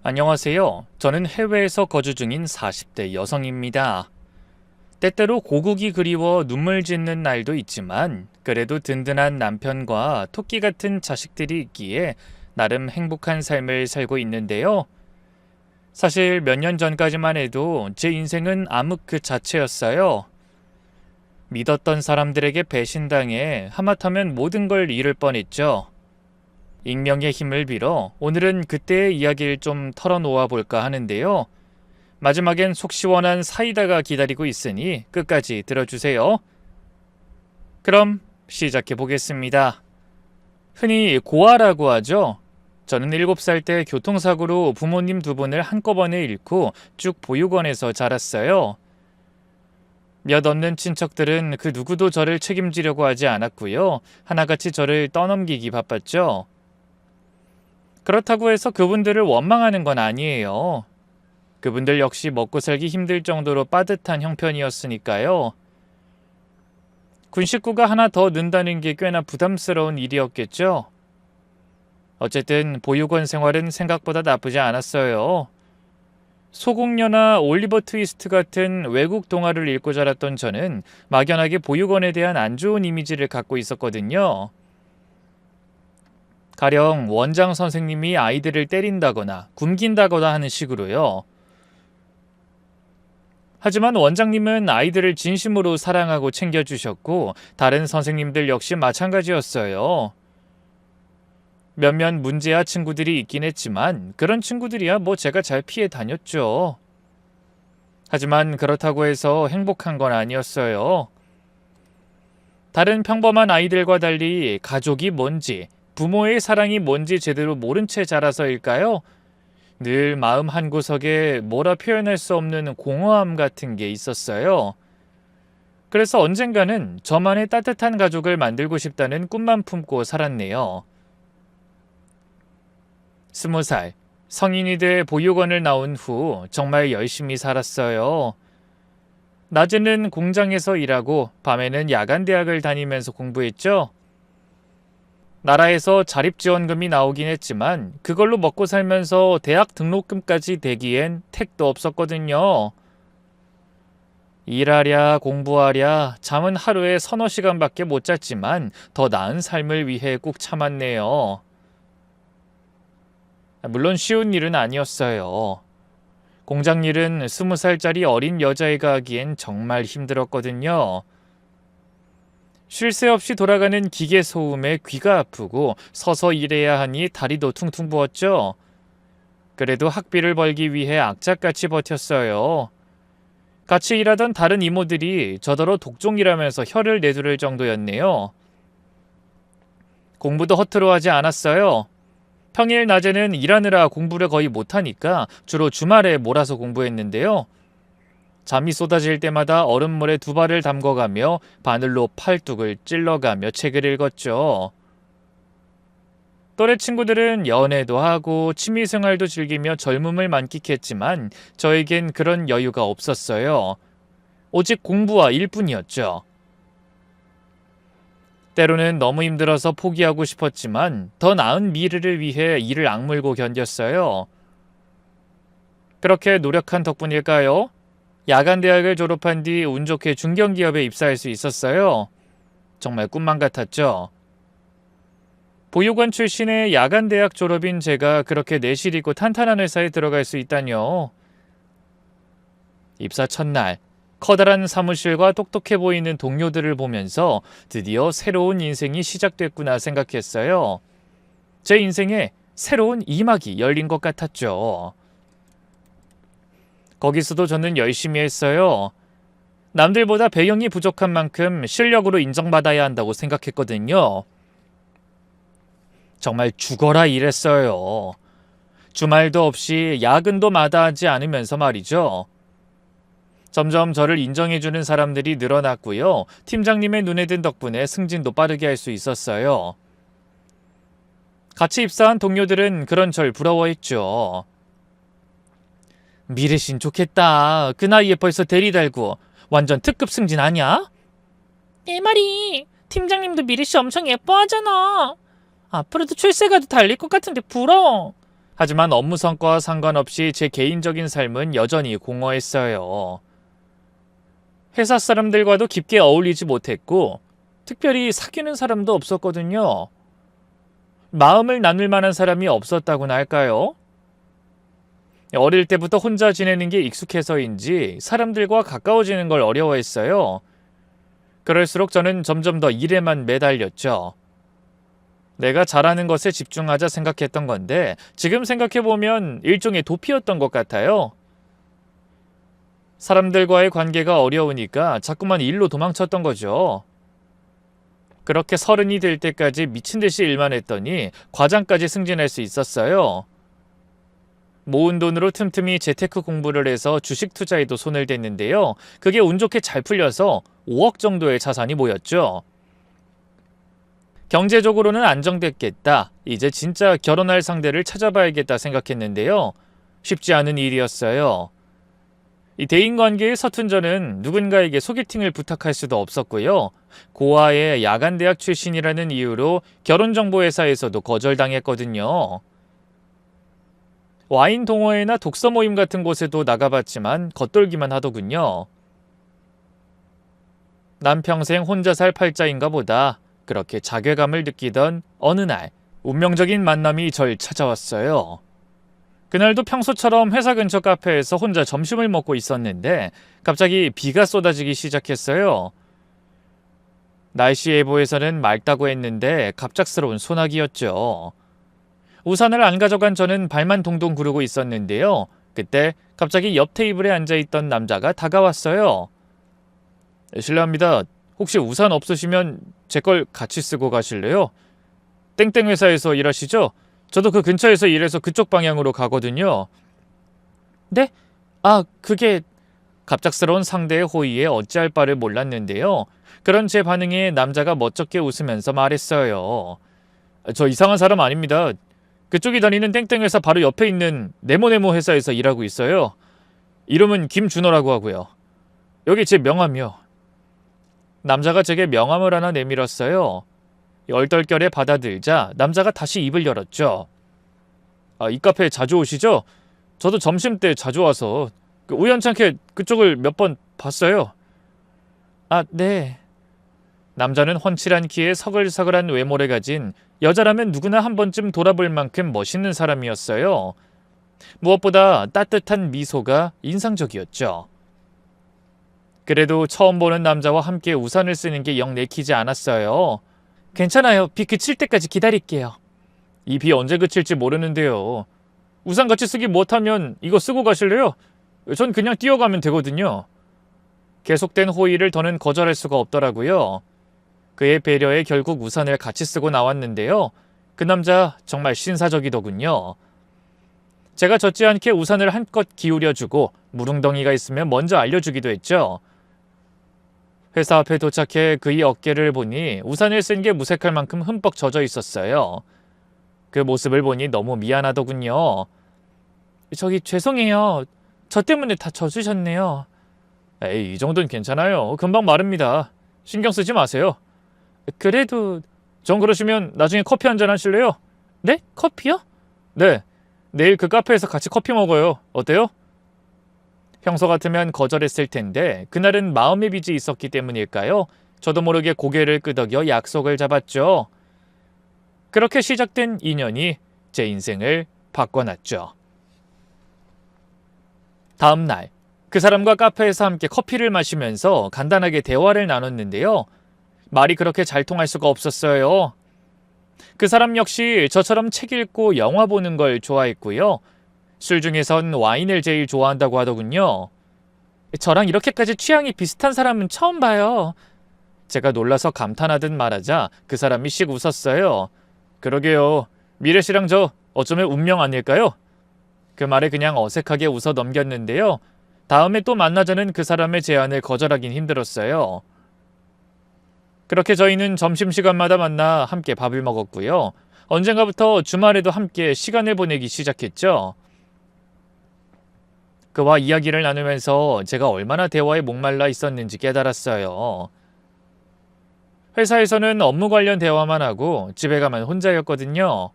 안녕하세요. 저는 해외에서 거주 중인 40대 여성입니다. 때때로 고국이 그리워 눈물 짓는 날도 있지만 그래도 든든한 남편과 토끼 같은 자식들이 있기에 나름 행복한 삶을 살고 있는데요. 사실 몇 년 전까지만 해도 제 인생은 암흑 그 자체였어요. 믿었던 사람들에게 배신당해 하마터면 모든 걸 잃을 뻔했죠. 익명의 힘을 빌어 오늘은 그때의 이야기를 좀 털어놓아 볼까 하는데요. 마지막엔 속 시원한 사이다가 기다리고 있으니 끝까지 들어주세요. 그럼 시작해 보겠습니다. 흔히 고아라고 하죠. 저는 7살 때 교통사고로 부모님 두 분을 한꺼번에 잃고 쭉 보육원에서 자랐어요. 몇 없는 친척들은 그 누구도 저를 책임지려고 하지 않았고요. 하나같이 저를 떠넘기기 바빴죠. 그렇다고 해서 그분들을 원망하는 건 아니에요. 그분들 역시 먹고 살기 힘들 정도로 빠듯한 형편이었으니까요. 군 식구가 하나 더 는다는 게 꽤나 부담스러운 일이었겠죠. 어쨌든 보육원 생활은 생각보다 나쁘지 않았어요. 소공녀나 올리버 트위스트 같은 외국 동화를 읽고 자랐던 저는 막연하게 보육원에 대한 안 좋은 이미지를 갖고 있었거든요. 가령 원장 선생님이 아이들을 때린다거나 굶긴다거나 하는 식으로요. 하지만 원장님은 아이들을 진심으로 사랑하고 챙겨주셨고 다른 선생님들 역시 마찬가지였어요. 몇몇 문제아 친구들이 있긴 했지만 그런 친구들이야 뭐 제가 잘 피해 다녔죠. 하지만 그렇다고 해서 행복한 건 아니었어요. 다른 평범한 아이들과 달리 가족이 뭔지, 부모의 사랑이 뭔지 제대로 모른 채 자라서일까요? 늘 마음 한구석에 뭐라 표현할 수 없는 공허함 같은 게 있었어요. 그래서 언젠가는 저만의 따뜻한 가족을 만들고 싶다는 꿈만 품고 살았네요. 20살, 성인이 돼 보육원을 나온 후 정말 열심히 살았어요. 낮에는 공장에서 일하고 밤에는 야간대학을 다니면서 공부했죠. 나라에서 자립지원금이 나오긴 했지만 그걸로 먹고 살면서 대학 등록금까지 대기엔 택도 없었거든요. 일하랴 공부하랴 잠은 하루에 서너 시간밖에 못 잤지만 더 나은 삶을 위해 꾹 참았네요. 물론 쉬운 일은 아니었어요. 공장 일은 20살짜리 어린 여자애가 하기엔 정말 힘들었거든요. 쉴 새 없이 돌아가는 기계 소음에 귀가 아프고 서서 일해야 하니 다리도 퉁퉁 부었죠. 그래도 학비를 벌기 위해 악착같이 버텼어요. 같이 일하던 다른 이모들이 저더러 독종이라면서 혀를 내두를 정도였네요. 공부도 허투루 하지 않았어요. 평일 낮에는 일하느라 공부를 거의 못하니까 주로 주말에 몰아서 공부했는데요. 잠이 쏟아질 때마다 얼음물에 두 발을 담궈가며 바늘로 팔뚝을 찔러가며 책을 읽었죠. 또래 친구들은 연애도 하고 취미생활도 즐기며 젊음을 만끽했지만 저에겐 그런 여유가 없었어요. 오직 공부와 일뿐이었죠. 때로는 너무 힘들어서 포기하고 싶었지만 더 나은 미래를 위해 이를 악물고 견뎠어요. 그렇게 노력한 덕분일까요? 야간대학을 졸업한 뒤 운 좋게 중견기업에 입사할 수 있었어요. 정말 꿈만 같았죠. 보육원 출신의 야간대학 졸업인 제가 그렇게 내실 있고 탄탄한 회사에 들어갈 수 있다뇨. 입사 첫날, 커다란 사무실과 똑똑해 보이는 동료들을 보면서 드디어 새로운 인생이 시작됐구나 생각했어요. 제 인생에 새로운 이막이 열린 것 같았죠. 거기서도 저는 열심히 했어요. 남들보다 배경이 부족한 만큼 실력으로 인정받아야 한다고 생각했거든요. 정말 죽어라 일했어요. 주말도 없이 야근도 마다하지 않으면서 말이죠. 점점 저를 인정해주는 사람들이 늘어났고요. 팀장님의 눈에 든 덕분에 승진도 빠르게 할 수 있었어요. 같이 입사한 동료들은 그런 절 부러워했죠. 미래신 좋겠다. 그 나이에 벌써 대리 달고 완전 특급 승진 아냐? 내 말이 팀장님도 미래씨 엄청 예뻐하잖아. 앞으로도 출세가도 달릴 것 같은데 부러워. 하지만 업무 성과와 상관없이 제 개인적인 삶은 여전히 공허했어요. 회사 사람들과도 깊게 어울리지 못했고 특별히 사귀는 사람도 없었거든요. 마음을 나눌 만한 사람이 없었다고나 할까요? 어릴 때부터 혼자 지내는 게 익숙해서인지 사람들과 가까워지는 걸 어려워했어요. 그럴수록 저는 점점 더 일에만 매달렸죠. 내가 잘하는 것에 집중하자 생각했던 건데 지금 생각해보면 일종의 도피였던 것 같아요. 사람들과의 관계가 어려우니까 자꾸만 일로 도망쳤던 거죠. 그렇게 30이 될 때까지 미친 듯이 일만 했더니 과장까지 승진할 수 있었어요. 모은 돈으로 틈틈이 재테크 공부를 해서 주식 투자에도 손을 댔는데요. 그게 운 좋게 잘 풀려서 5억 정도의 자산이 모였죠. 경제적으로는 안정됐겠다. 이제 진짜 결혼할 상대를 찾아봐야겠다 생각했는데요. 쉽지 않은 일이었어요. 이 대인관계에 서툰 저는 누군가에게 소개팅을 부탁할 수도 없었고요. 고아의 야간대학 출신이라는 이유로 결혼정보회사에서도 거절당했거든요. 와인 동호회나 독서 모임 같은 곳에도 나가봤지만 겉돌기만 하더군요. 난 평생 혼자 살 팔자인가 보다 그렇게 자괴감을 느끼던 어느 날 운명적인 만남이 절 찾아왔어요. 그날도 평소처럼 회사 근처 카페에서 혼자 점심을 먹고 있었는데 갑자기 비가 쏟아지기 시작했어요. 날씨 예보에서는 맑다고 했는데 갑작스러운 소나기였죠. 우산을 안 가져간 저는 발만 동동 구르고 있었는데요. 그때 갑자기 옆 테이블에 앉아있던 남자가 다가왔어요. 실례합니다. 혹시 우산 없으시면 제 걸 같이 쓰고 가실래요? 땡땡 회사에서 일하시죠? 저도 그 근처에서 일해서 그쪽 방향으로 가거든요. 네? 그게 갑작스러운 상대의 호의에 어찌할 바를 몰랐는데요. 그런 제 반응에 남자가 멋쩍게 웃으면서 말했어요. 저 이상한 사람 아닙니다. 그쪽이 다니는 땡땡 회사 바로 옆에 있는 네모네모 회사에서 일하고 있어요. 이름은 김준호라고 하고요. 여기 제 명함이요. 남자가 제게 명함을 하나 내밀었어요. 얼떨결에 받아들자 남자가 다시 입을 열었죠. 이 카페에 자주 오시죠? 저도 점심때 자주 와서 우연찮게 그쪽을 몇 번 봤어요. 네. 남자는 훤칠한 키에 서글서글한 외모를 가진 여자라면 누구나 한 번쯤 돌아볼 만큼 멋있는 사람이었어요. 무엇보다 따뜻한 미소가 인상적이었죠. 그래도 처음 보는 남자와 함께 우산을 쓰는 게 영 내키지 않았어요. 괜찮아요. 비 그칠 때까지 기다릴게요. 이 비 언제 그칠지 모르는데요. 우산 같이 쓰기 못하면 이거 쓰고 가실래요? 전 그냥 뛰어가면 되거든요. 계속된 호의를 더는 거절할 수가 없더라고요. 그의 배려에 결국 우산을 같이 쓰고 나왔는데요. 그 남자 정말 신사적이더군요. 제가 젖지 않게 우산을 한껏 기울여주고 무릉덩이가 있으면 먼저 알려주기도 했죠. 회사 앞에 도착해 그의 어깨를 보니 우산을 쓴 게 무색할 만큼 흠뻑 젖어 있었어요. 그 모습을 보니 너무 미안하더군요. 저기 죄송해요. 저 때문에 다 젖으셨네요. 에이, 이 정도는 괜찮아요. 금방 마릅니다. 신경 쓰지 마세요. 그래도 전 그러시면 나중에 커피 한잔 하실래요? 네? 커피요? 네. 내일 그 카페에서 같이 커피 먹어요. 어때요? 평소 같으면 거절했을 텐데 그날은 마음의 빚이 있었기 때문일까요? 저도 모르게 고개를 끄덕여 약속을 잡았죠. 그렇게 시작된 인연이 제 인생을 바꿔놨죠. 다음 날, 그 사람과 카페에서 함께 커피를 마시면서 간단하게 대화를 나눴는데요. 말이 그렇게 잘 통할 수가 없었어요. 그 사람 역시 저처럼 책 읽고 영화 보는 걸 좋아했고요. 술 중에선 와인을 제일 좋아한다고 하더군요. 저랑 이렇게까지 취향이 비슷한 사람은 처음 봐요. 제가 놀라서 감탄하듯 말하자 그 사람이 씩 웃었어요. 그러게요. 미래 씨랑 저 어쩌면 운명 아닐까요? 그 말에 그냥 어색하게 웃어 넘겼는데요. 다음에 또 만나자는 그 사람의 제안을 거절하긴 힘들었어요. 그렇게 저희는 점심시간마다 만나 함께 밥을 먹었고요. 언젠가부터 주말에도 함께 시간을 보내기 시작했죠. 그와 이야기를 나누면서 제가 얼마나 대화에 목말라 있었는지 깨달았어요. 회사에서는 업무 관련 대화만 하고 집에 가면 혼자였거든요.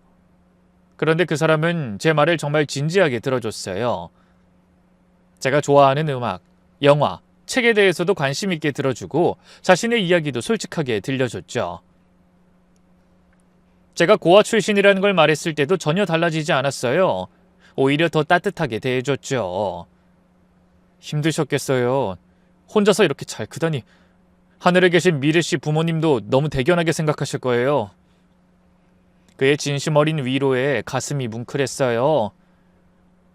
그런데 그 사람은 제 말을 정말 진지하게 들어줬어요. 제가 좋아하는 음악, 영화, 책에 대해서도 관심 있게 들어주고 자신의 이야기도 솔직하게 들려줬죠. 제가 고아 출신이라는 걸 말했을 때도 전혀 달라지지 않았어요. 오히려 더 따뜻하게 대해줬죠. 힘드셨겠어요. 혼자서 이렇게 잘 크다니. 하늘에 계신 미래 씨 부모님도 너무 대견하게 생각하실 거예요. 그의 진심 어린 위로에 가슴이 뭉클했어요.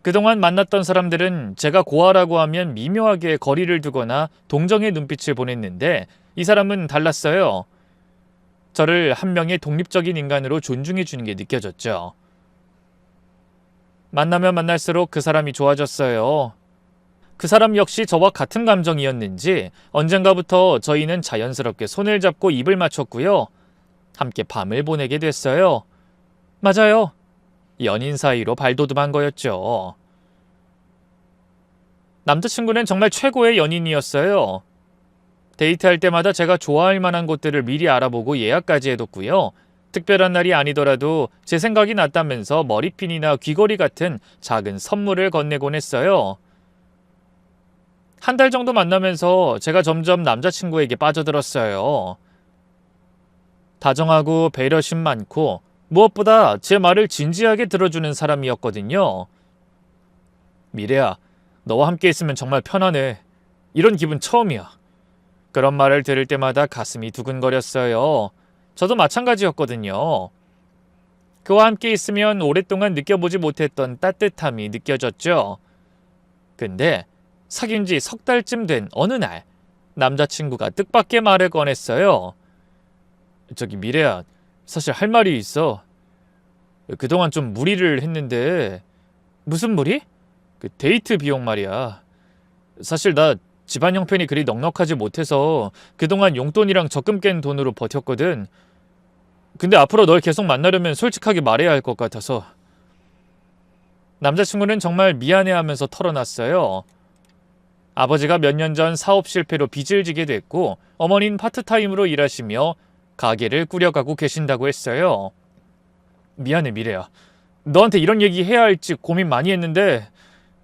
그동안 만났던 사람들은 제가 고아라고 하면 미묘하게 거리를 두거나 동정의 눈빛을 보냈는데 이 사람은 달랐어요. 저를 한 명의 독립적인 인간으로 존중해 주는 게 느껴졌죠. 만나면 만날수록 그 사람이 좋아졌어요. 그 사람 역시 저와 같은 감정이었는지 언젠가부터 저희는 자연스럽게 손을 잡고 입을 맞췄고요. 함께 밤을 보내게 됐어요. 맞아요. 연인 사이로 발돋움한 거였죠. 남자친구는 정말 최고의 연인이었어요. 데이트할 때마다 제가 좋아할 만한 곳들을 미리 알아보고 예약까지 해뒀고요. 특별한 날이 아니더라도 제 생각이 났다면서 머리핀이나 귀걸이 같은 작은 선물을 건네곤 했어요. 한 달 정도 만나면서 제가 점점 남자친구에게 빠져들었어요. 다정하고 배려심 많고 무엇보다 제 말을 진지하게 들어주는 사람이었거든요. 미래야, 너와 함께 있으면 정말 편하네. 이런 기분 처음이야. 그런 말을 들을 때마다 가슴이 두근거렸어요. 저도 마찬가지였거든요. 그와 함께 있으면 오랫동안 느껴보지 못했던 따뜻함이 느껴졌죠. 근데 사귄 지 석 달쯤 된 어느 날 남자친구가 뜻밖의 말을 꺼냈어요. 저기 미래야, 사실 할 말이 있어. 그동안 좀 무리를 했는데. 무슨 무리? 그 데이트 비용 말이야. 사실 나 집안 형편이 그리 넉넉하지 못해서 그동안 용돈이랑 적금 깬 돈으로 버텼거든. 근데 앞으로 널 계속 만나려면 솔직하게 말해야 할 것 같아서. 남자친구는 정말 미안해하면서 털어놨어요. 아버지가 몇 년 전 사업 실패로 빚을 지게 됐고 어머니는 파트타임으로 일하시며 가게를 꾸려가고 계신다고 했어요. 미안해 미래야. 너한테 이런 얘기 해야 할지 고민 많이 했는데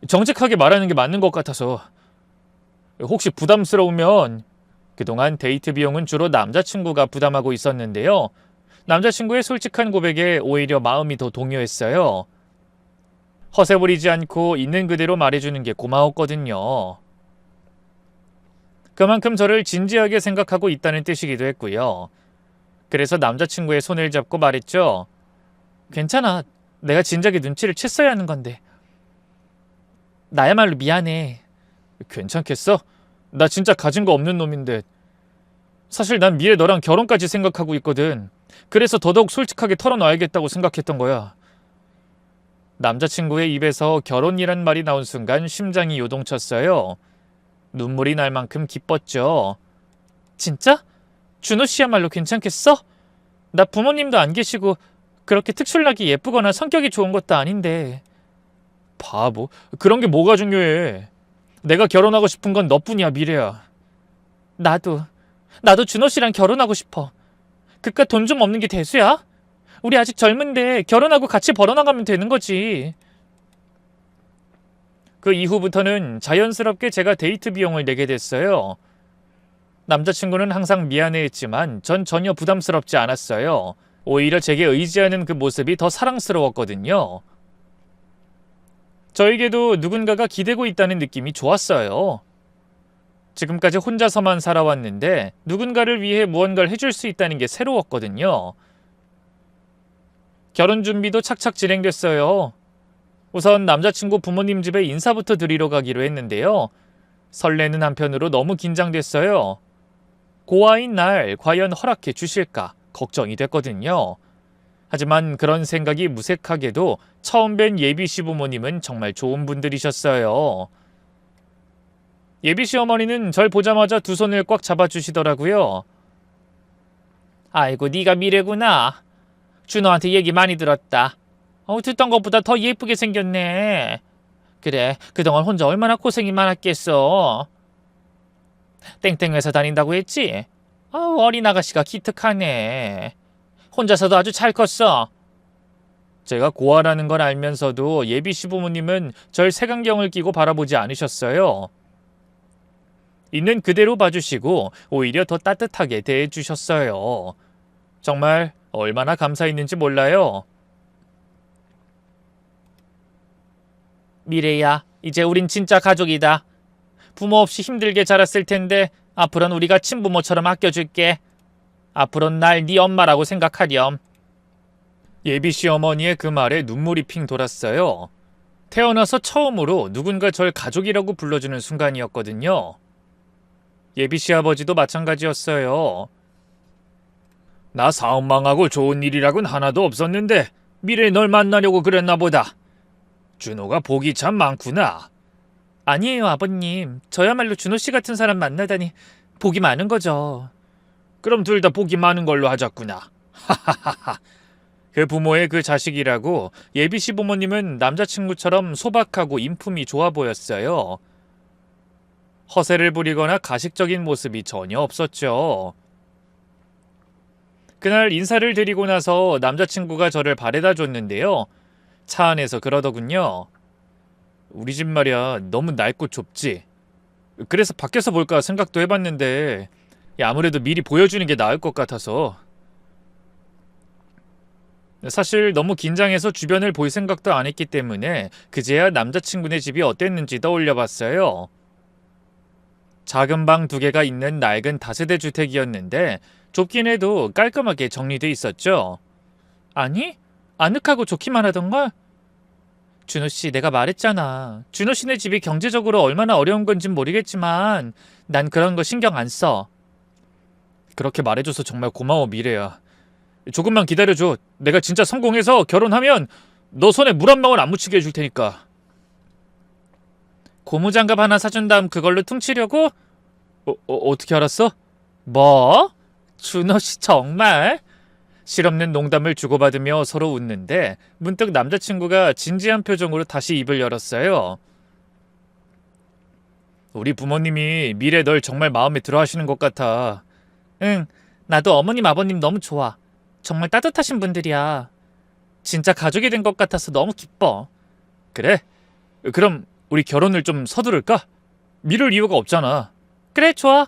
정직하게 말하는 게 맞는 것 같아서. 혹시 부담스러우면 그동안 데이트 비용은 주로 남자친구가 부담하고 있었는데요. 남자친구의 솔직한 고백에 오히려 마음이 더 동요했어요. 허세 부리지 않고 있는 그대로 말해주는 게 고마웠거든요. 그만큼 저를 진지하게 생각하고 있다는 뜻이기도 했고요. 그래서 남자친구의 손을 잡고 말했죠. 괜찮아. 내가 진작에 눈치를 챘어야 하는 건데. 나야말로 미안해. 괜찮겠어? 나 진짜 가진 거 없는 놈인데. 사실 난 미래 너랑 결혼까지 생각하고 있거든. 그래서 더더욱 솔직하게 털어놔야겠다고 생각했던 거야. 남자친구의 입에서 결혼이란 말이 나온 순간 심장이 요동쳤어요. 눈물이 날 만큼 기뻤죠. 진짜? 준호 씨야말로 괜찮겠어? 나 부모님도 안 계시고 그렇게 특출나게 예쁘거나 성격이 좋은 것도 아닌데. 바보. 그런 게 뭐가 중요해. 내가 결혼하고 싶은 건 너뿐이야, 미래야. 나도 준호 씨랑 결혼하고 싶어. 그깟 돈 좀 없는 게 대수야? 우리 아직 젊은데 결혼하고 같이 벌어나가면 되는 거지. 그 이후부터는 자연스럽게 제가 데이트 비용을 내게 됐어요. 남자친구는 항상 미안해했지만 전 전혀 부담스럽지 않았어요. 오히려 제게 의지하는 그 모습이 더 사랑스러웠거든요. 저에게도 누군가가 기대고 있다는 느낌이 좋았어요. 지금까지 혼자서만 살아왔는데 누군가를 위해 무언가를 해줄 수 있다는 게 새로웠거든요. 결혼 준비도 착착 진행됐어요. 우선 남자친구 부모님 집에 인사부터 드리러 가기로 했는데요. 설레는 한편으로 너무 긴장됐어요. 고아인 날 과연 허락해 주실까 걱정이 됐거든요. 하지만 그런 생각이 무색하게도 처음 뵌 예비씨 부모님은 정말 좋은 분들이셨어요. 예비씨 어머니는 절 보자마자 두 손을 꽉 잡아주시더라고요. 아이고 네가 미래구나. 준호한테 얘기 많이 들었다. 듣던 것보다 더 예쁘게 생겼네. 그래, 그동안 혼자 얼마나 고생이 많았겠어. 땡땡 회사 다닌다고 했지? 어린 아가씨가 기특하네. 혼자서도 아주 잘 컸어. 제가 고아라는 걸 알면서도 예비 시부모님은 절 색안경을 끼고 바라보지 않으셨어요. 있는 그대로 봐주시고 오히려 더 따뜻하게 대해주셨어요. 정말 얼마나 감사했는지 몰라요. 미래야, 이제 우린 진짜 가족이다. 부모 없이 힘들게 자랐을 텐데 앞으로는 우리가 친부모처럼 아껴줄게. 앞으로는 날 네 엄마라고 생각하렴. 예비 시어머니의 그 말에 눈물이 핑 돌았어요. 태어나서 처음으로 누군가 절 가족이라고 불러주는 순간이었거든요. 예비 시아버지도 마찬가지였어요. 나 사업 망하고 좋은 일이라곤 하나도 없었는데 미래에 널 만나려고 그랬나 보다. 준호가 복이 참 많구나. 아니에요, 아버님. 저야말로 준호 씨 같은 사람 만나다니 복이 많은 거죠. 그럼 둘 다 복이 많은 걸로 하자꾸나. 하하하하. 그 부모의 그 자식이라고 예비 시부모님은 남자친구처럼 소박하고 인품이 좋아 보였어요. 허세를 부리거나 가식적인 모습이 전혀 없었죠. 그날 인사를 드리고 나서 남자친구가 저를 바래다 줬는데요. 차 안에서 그러더군요. 우리 집 말이야 너무 낡고 좁지. 그래서 밖에서 볼까 생각도 해봤는데 아무래도 미리 보여주는 게 나을 것 같아서. 사실 너무 긴장해서 주변을 볼 생각도 안 했기 때문에 그제야 남자친구네 집이 어땠는지 떠올려봤어요. 작은 방 2개가 있는 낡은 다세대 주택이었는데 좁긴 해도 깔끔하게 정리돼 있었죠. 아니, 아늑하고 좋기만 하던걸? 준호씨, 내가 말했잖아. 준호씨네 집이 경제적으로 얼마나 어려운 건진 모르겠지만 난 그런 거 신경 안 써. 그렇게 말해줘서 정말 고마워, 미래야. 조금만 기다려줘. 내가 진짜 성공해서 결혼하면 너 손에 물 한 방울 안 묻히게 해줄 테니까. 고무장갑 하나 사준 다음 그걸로 퉁치려고? 어떻게 알았어? 뭐? 준호씨 정말? 실없는 농담을 주고받으며 서로 웃는데 문득 남자친구가 진지한 표정으로 다시 입을 열었어요. 우리 부모님이 미래 널 정말 마음에 들어 하시는 것 같아. 응, 나도 어머님 아버님 너무 좋아. 정말 따뜻하신 분들이야. 진짜 가족이 된 것 같아서 너무 기뻐. 그래? 그럼 우리 결혼을 좀 서두를까? 미룰 이유가 없잖아. 그래, 좋아.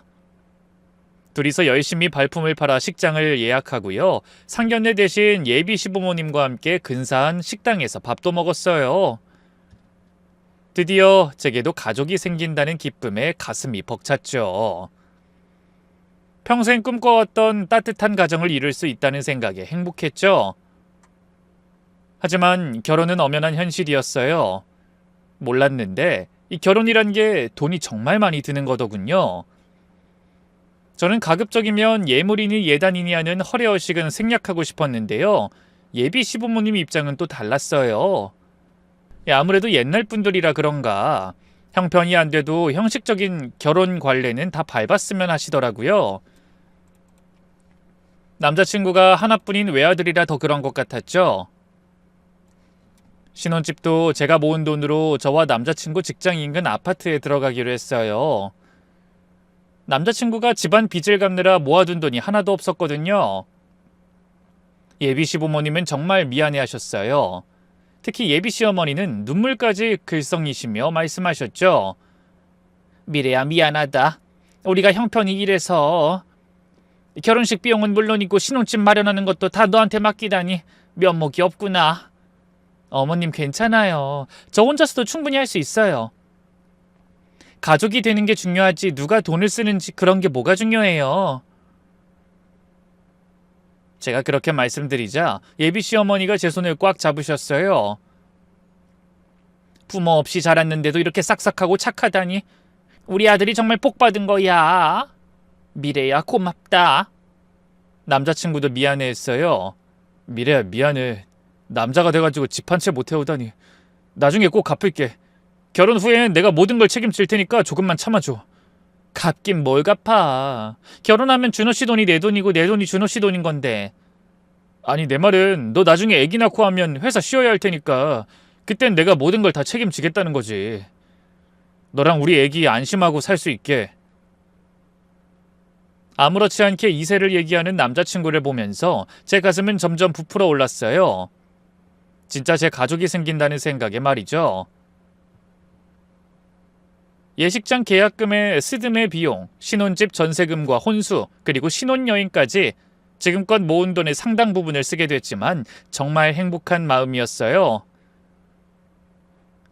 둘이서 열심히 발품을 팔아 식장을 예약하고요. 상견례 대신 예비 시부모님과 함께 근사한 식당에서 밥도 먹었어요. 드디어 제게도 가족이 생긴다는 기쁨에 가슴이 벅찼죠. 평생 꿈꿔왔던 따뜻한 가정을 이룰 수 있다는 생각에 행복했죠. 하지만 결혼은 엄연한 현실이었어요. 몰랐는데 이 결혼이란 게 돈이 정말 많이 드는 거더군요. 저는 가급적이면 예물이니 예단이니 하는 허례허식은 생략하고 싶었는데요. 예비 시부모님 입장은 또 달랐어요. 아무래도 옛날 분들이라 그런가 형편이 안 돼도 형식적인 결혼 관례는 다 밟았으면 하시더라고요. 남자친구가 하나뿐인 외아들이라 더 그런 것 같았죠. 신혼집도 제가 모은 돈으로 저와 남자친구 직장 인근 아파트에 들어가기로 했어요. 남자친구가 집안 빚을 갚느라 모아둔 돈이 하나도 없었거든요. 예비 시부모님은 정말 미안해하셨어요. 특히 예비 시어머니는 눈물까지 글썽이시며 말씀하셨죠. 미래야, 미안하다. 우리가 형편이 이래서 결혼식 비용은 물론이고 신혼집 마련하는 것도 다 너한테 맡기다니 면목이 없구나. 어머님 괜찮아요. 저 혼자서도 충분히 할 수 있어요. 가족이 되는 게 중요하지 누가 돈을 쓰는지 그런 게 뭐가 중요해요. 제가 그렇게 말씀드리자 예비 시어머니가 제 손을 꽉 잡으셨어요. 부모 없이 자랐는데도 이렇게 싹싹하고 착하다니 우리 아들이 정말 복 받은 거야. 미래야, 고맙다. 남자친구도 미안해했어요. 미래야, 미안해. 남자가 돼가지고 집 한 채 못 해오다니. 나중에 꼭 갚을게. 결혼 후엔 내가 모든 걸 책임질 테니까 조금만 참아줘. 갚긴 뭘 갚아. 결혼하면 준호 씨 돈이 내 돈이고 내 돈이 준호 씨 돈인 건데. 아니, 내 말은 너 나중에 애기 낳고 하면 회사 쉬어야 할 테니까 그땐 내가 모든 걸 다 책임지겠다는 거지. 너랑 우리 애기 안심하고 살 수 있게. 아무렇지 않게 이세를 얘기하는 남자친구를 보면서 제 가슴은 점점 부풀어 올랐어요. 진짜 제 가족이 생긴다는 생각에 말이죠. 예식장 계약금에 스드메 비용, 신혼집 전세금과 혼수, 그리고 신혼여행까지 지금껏 모은 돈의 상당 부분을 쓰게 됐지만 정말 행복한 마음이었어요.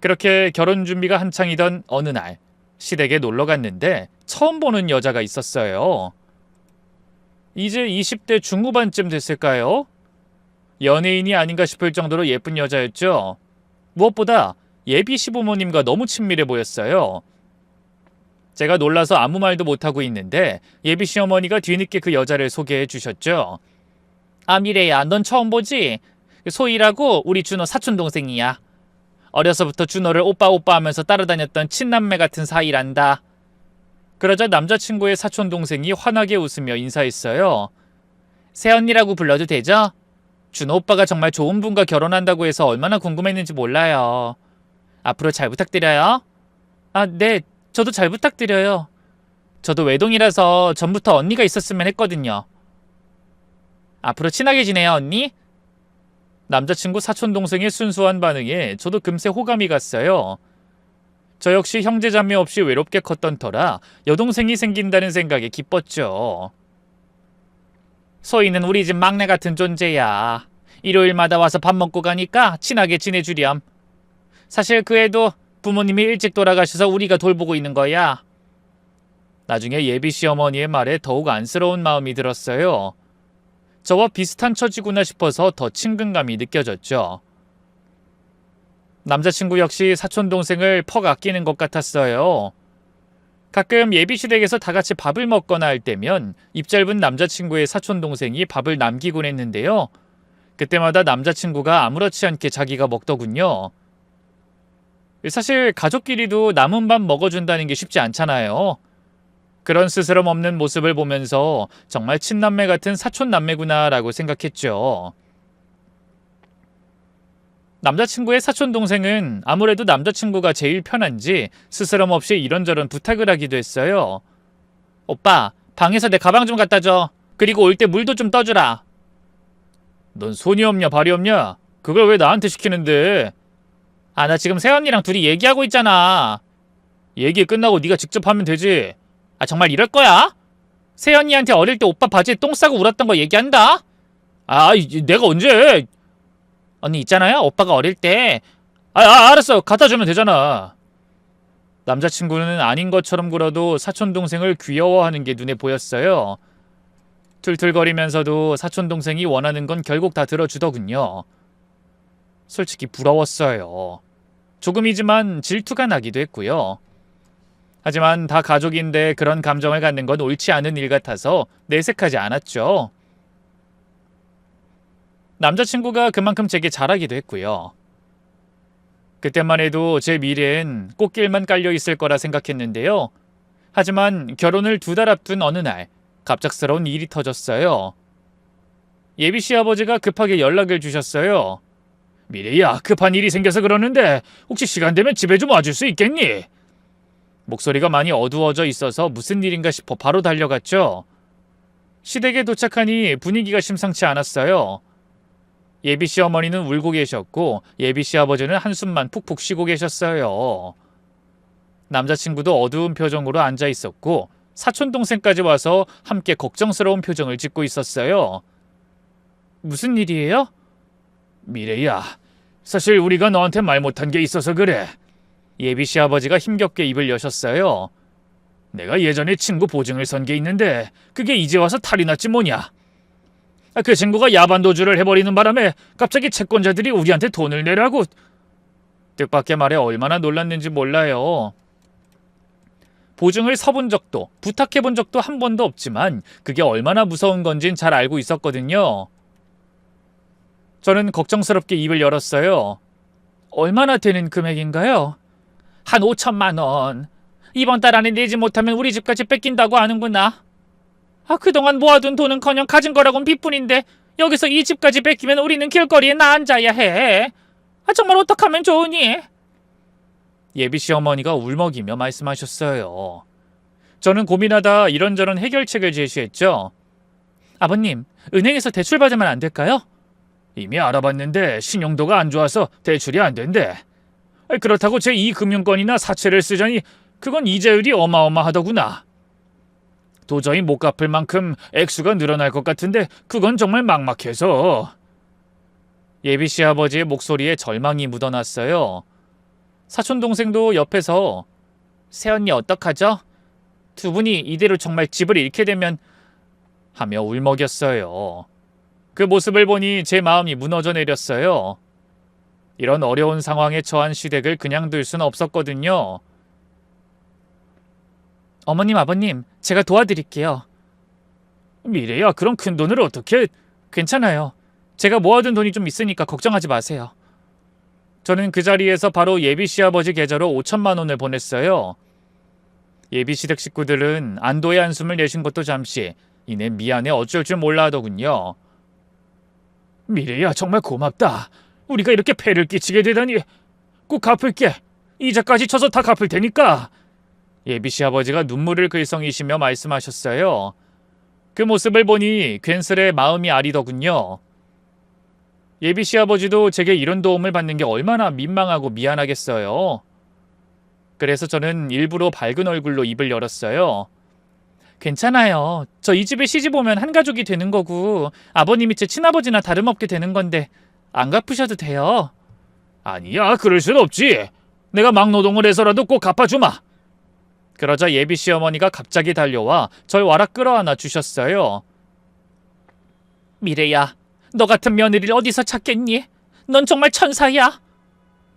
그렇게 결혼 준비가 한창이던 어느 날 시댁에 놀러 갔는데 처음 보는 여자가 있었어요. 이제 20대 중후반쯤 됐을까요? 연예인이 아닌가 싶을 정도로 예쁜 여자였죠. 무엇보다 예비 시부모님과 너무 친밀해 보였어요. 제가 놀라서 아무 말도 못하고 있는데 예비 시어머니가 뒤늦게 그 여자를 소개해 주셨죠. 아, 미래야, 넌 처음 보지? 소희라고 우리 준호 사촌동생이야. 어려서부터 준호를 오빠 오빠 하면서 따라다녔던 친남매 같은 사이란다. 그러자 남자친구의 사촌동생이 환하게 웃으며 인사했어요. 새언니라고 불러도 되죠? 준호 오빠가 정말 좋은 분과 결혼한다고 해서 얼마나 궁금했는지 몰라요. 앞으로 잘 부탁드려요. 아, 네, 저도 잘 부탁드려요. 저도 외동이라서 전부터 언니가 있었으면 했거든요. 앞으로 친하게 지내요, 언니? 남자친구 사촌동생의 순수한 반응에 저도 금세 호감이 갔어요. 저 역시 형제자매 없이 외롭게 컸던 터라 여동생이 생긴다는 생각에 기뻤죠. 소희는 우리 집 막내 같은 존재야. 일요일마다 와서 밥 먹고 가니까 친하게 지내주렴. 사실 그 애도 부모님이 일찍 돌아가셔서 우리가 돌보고 있는 거야. 나중에 예비 시어머니의 말에 더욱 안쓰러운 마음이 들었어요. 저와 비슷한 처지구나 싶어서 더 친근감이 느껴졌죠. 남자친구 역시 사촌동생을 퍽 아끼는 것 같았어요. 가끔 예비시댁에서 다 같이 밥을 먹거나 할 때면 입 짧은 남자친구의 사촌동생이 밥을 남기곤 했는데요. 그때마다 남자친구가 아무렇지 않게 자기가 먹더군요. 사실 가족끼리도 남은 밥 먹어준다는 게 쉽지 않잖아요. 그런 스스럼 없는 모습을 보면서 정말 친남매 같은 사촌남매구나라고 생각했죠. 남자친구의 사촌동생은 아무래도 남자친구가 제일 편한지 스스럼 없이 이런저런 부탁을 하기도 했어요. 오빠, 방에서 내 가방 좀 갖다 줘. 그리고 올 때 물도 좀 떠주라. 넌 손이 없냐 발이 없냐? 그걸 왜 나한테 시키는데? 아, 나 지금 새언니랑 둘이 얘기하고 있잖아. 얘기 끝나고 네가 직접 하면 되지. 아, 정말 이럴 거야? 새언니한테 어릴 때 오빠 바지에 똥 싸고 울었던 거 얘기한다? 아, 내가 언제? 언니 있잖아요. 오빠가 어릴 때. 알았어. 갖다 주면 되잖아. 남자친구는 아닌 것처럼 굴어도 사촌동생을 귀여워하는 게 눈에 보였어요. 툴툴거리면서도 사촌동생이 원하는 건 결국 다 들어주더군요. 솔직히 부러웠어요. 조금이지만 질투가 나기도 했고요. 하지만 다 가족인데 그런 감정을 갖는 건 옳지 않은 일 같아서 내색하지 않았죠. 남자친구가 그만큼 제게 잘하기도 했고요. 그때만 해도 제 미래엔 꽃길만 깔려있을 거라 생각했는데요. 하지만 결혼을 2달 앞둔 어느 날 갑작스러운 일이 터졌어요. 예비 시아버지가 급하게 연락을 주셨어요. 미래야, 급한 일이 생겨서 그러는데 혹시 시간 되면 집에 좀 와줄 수 있겠니? 목소리가 많이 어두워져 있어서 무슨 일인가 싶어 바로 달려갔죠. 시댁에 도착하니 분위기가 심상치 않았어요. 예비 시어머니는 울고 계셨고 예비 시아버지는 한숨만 푹푹 쉬고 계셨어요. 남자친구도 어두운 표정으로 앉아 있었고 사촌동생까지 와서 함께 걱정스러운 표정을 짓고 있었어요. 무슨 일이에요? 미래야, 사실 우리가 너한테 말 못한 게 있어서 그래. 예비 시아버지가 힘겹게 입을 여셨어요. 내가 예전에 친구 보증을 선 게 있는데 그게 이제 와서 탈이 났지 뭐냐. 그 친구가 야반도주를 해버리는 바람에 갑자기 채권자들이 우리한테 돈을 내라고. 뜻밖의 말에 얼마나 놀랐는지 몰라요. 보증을 서본 적도 부탁해본 적도 한 번도 없지만 그게 얼마나 무서운 건진 잘 알고 있었거든요. 저는 걱정스럽게 입을 열었어요. 얼마나 되는 금액인가요? 한 5천만 원. 이번 달 안에 내지 못하면 우리 집까지 뺏긴다고 하는구나. 아, 그동안 모아둔 돈은커녕 가진 거라곤 빚뿐인데 여기서 이 집까지 뺏기면 우리는 길거리에 나앉아야 해. 아, 정말 어떡하면 좋으니? 예비 시어머니가 울먹이며 말씀하셨어요. 저는 고민하다 이런저런 해결책을 제시했죠. 아버님, 은행에서 대출 받으면 안 될까요? 이미 알아봤는데 신용도가 안 좋아서 대출이 안 된대. 그렇다고 제2금융권이나 사채를 쓰자니 그건 이자율이 어마어마하더구나. 도저히 못 갚을 만큼 액수가 늘어날 것 같은데 그건 정말 막막해서. 예비 시아버지의 목소리에 절망이 묻어났어요. 사촌 동생도 옆에서 새언니 어떡하죠? 두 분이 이대로 정말 집을 잃게 되면 하며 울먹였어요. 그 모습을 보니 제 마음이 무너져 내렸어요. 이런 어려운 상황에 처한 시댁을 그냥 둘 수는 없었거든요. 어머님, 아버님, 제가 도와드릴게요. 미래야, 그런 큰 돈을 어떻게... 괜찮아요. 제가 모아둔 돈이 좀 있으니까 걱정하지 마세요. 저는 그 자리에서 바로 예비 시아버지 계좌로 5천만 원을 보냈어요. 예비 시댁 식구들은 안도의 한숨을 내신 것도 잠시 이내 미안해 어쩔 줄 몰라 하더군요. 미래야, 정말 고맙다. 우리가 이렇게 폐를 끼치게 되다니. 꼭 갚을게. 이자까지 쳐서 다 갚을 테니까. 예비 시아버지가 눈물을 글썽이시며 말씀하셨어요. 그 모습을 보니 괜스레 마음이 아리더군요. 예비 시아버지도 제게 이런 도움을 받는 게 얼마나 민망하고 미안하겠어요. 그래서 저는 일부러 밝은 얼굴로 입을 열었어요. 괜찮아요. 저 이 집에 시집 오면 한 가족이 되는 거고 아버님이 제 친아버지나 다름없게 되는 건데 안 갚으셔도 돼요. 아니야, 그럴 순 없지. 내가 막노동을 해서라도 꼭 갚아주마. 그러자 예비 시어머니가 갑자기 달려와 절 와락 끌어안아 주셨어요. 미래야, 너 같은 며느리를 어디서 찾겠니? 넌 정말 천사야.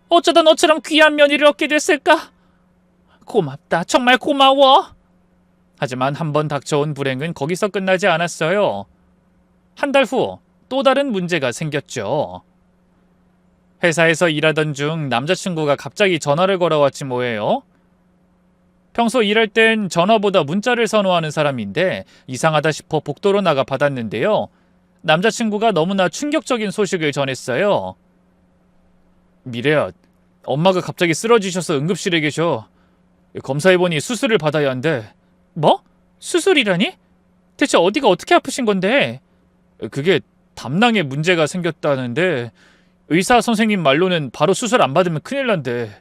어쩌다 너처럼 귀한 며느리를 얻게 됐을까? 고맙다. 정말 고마워. 하지만 한 번 닥쳐온 불행은 거기서 끝나지 않았어요. 한 달 후 또 다른 문제가 생겼죠. 회사에서 일하던 중 남자친구가 갑자기 전화를 걸어왔지 뭐예요. 평소 일할 땐 전화보다 문자를 선호하는 사람인데 이상하다 싶어 복도로 나가 받았는데요. 남자친구가 너무나 충격적인 소식을 전했어요. 미래야, 엄마가 갑자기 쓰러지셔서 응급실에 계셔. 검사해보니 수술을 받아야 한대. 뭐? 수술이라니? 대체 어디가 어떻게 아프신 건데? 그게 담낭에 문제가 생겼다는데 의사 선생님 말로는 바로 수술 안 받으면 큰일 난대.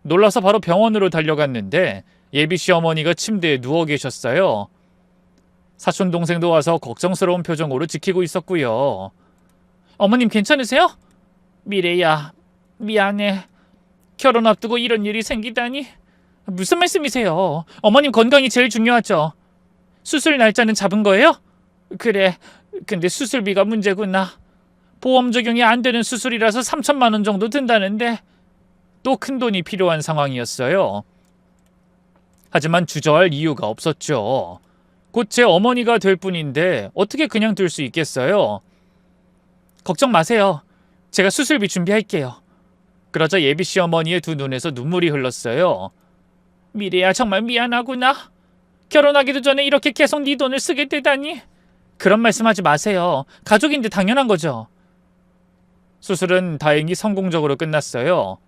놀라서 바로 병원으로 달려갔는데 예비 시어머니가 침대에 누워 계셨어요. 사촌 동생도 와서 걱정스러운 표정으로 지키고 있었고요. 어머님 괜찮으세요? 미래야, 미안해. 결혼 앞두고 이런 일이 생기다니. 무슨 말씀이세요? 어머님 건강이 제일 중요하죠. 수술 날짜는 잡은 거예요? 그래, 근데 수술비가 문제구나. 보험 적용이 안 되는 수술이라서 3천만 원 정도 든다는데 또 큰 돈이 필요한 상황이었어요. 하지만 주저할 이유가 없었죠. 곧 제 어머니가 될 뿐인데 어떻게 그냥 둘 수 있겠어요? 걱정 마세요. 제가 수술비 준비할게요. 그러자 예비 시어머니의 두 눈에서 눈물이 흘렀어요. 미래야, 정말 미안하구나. 결혼하기도 전에 이렇게 계속 네 돈을 쓰게 되다니. 그런 말씀하지 마세요. 가족인데 당연한 거죠. 수술은 다행히 성공적으로 끝났어요.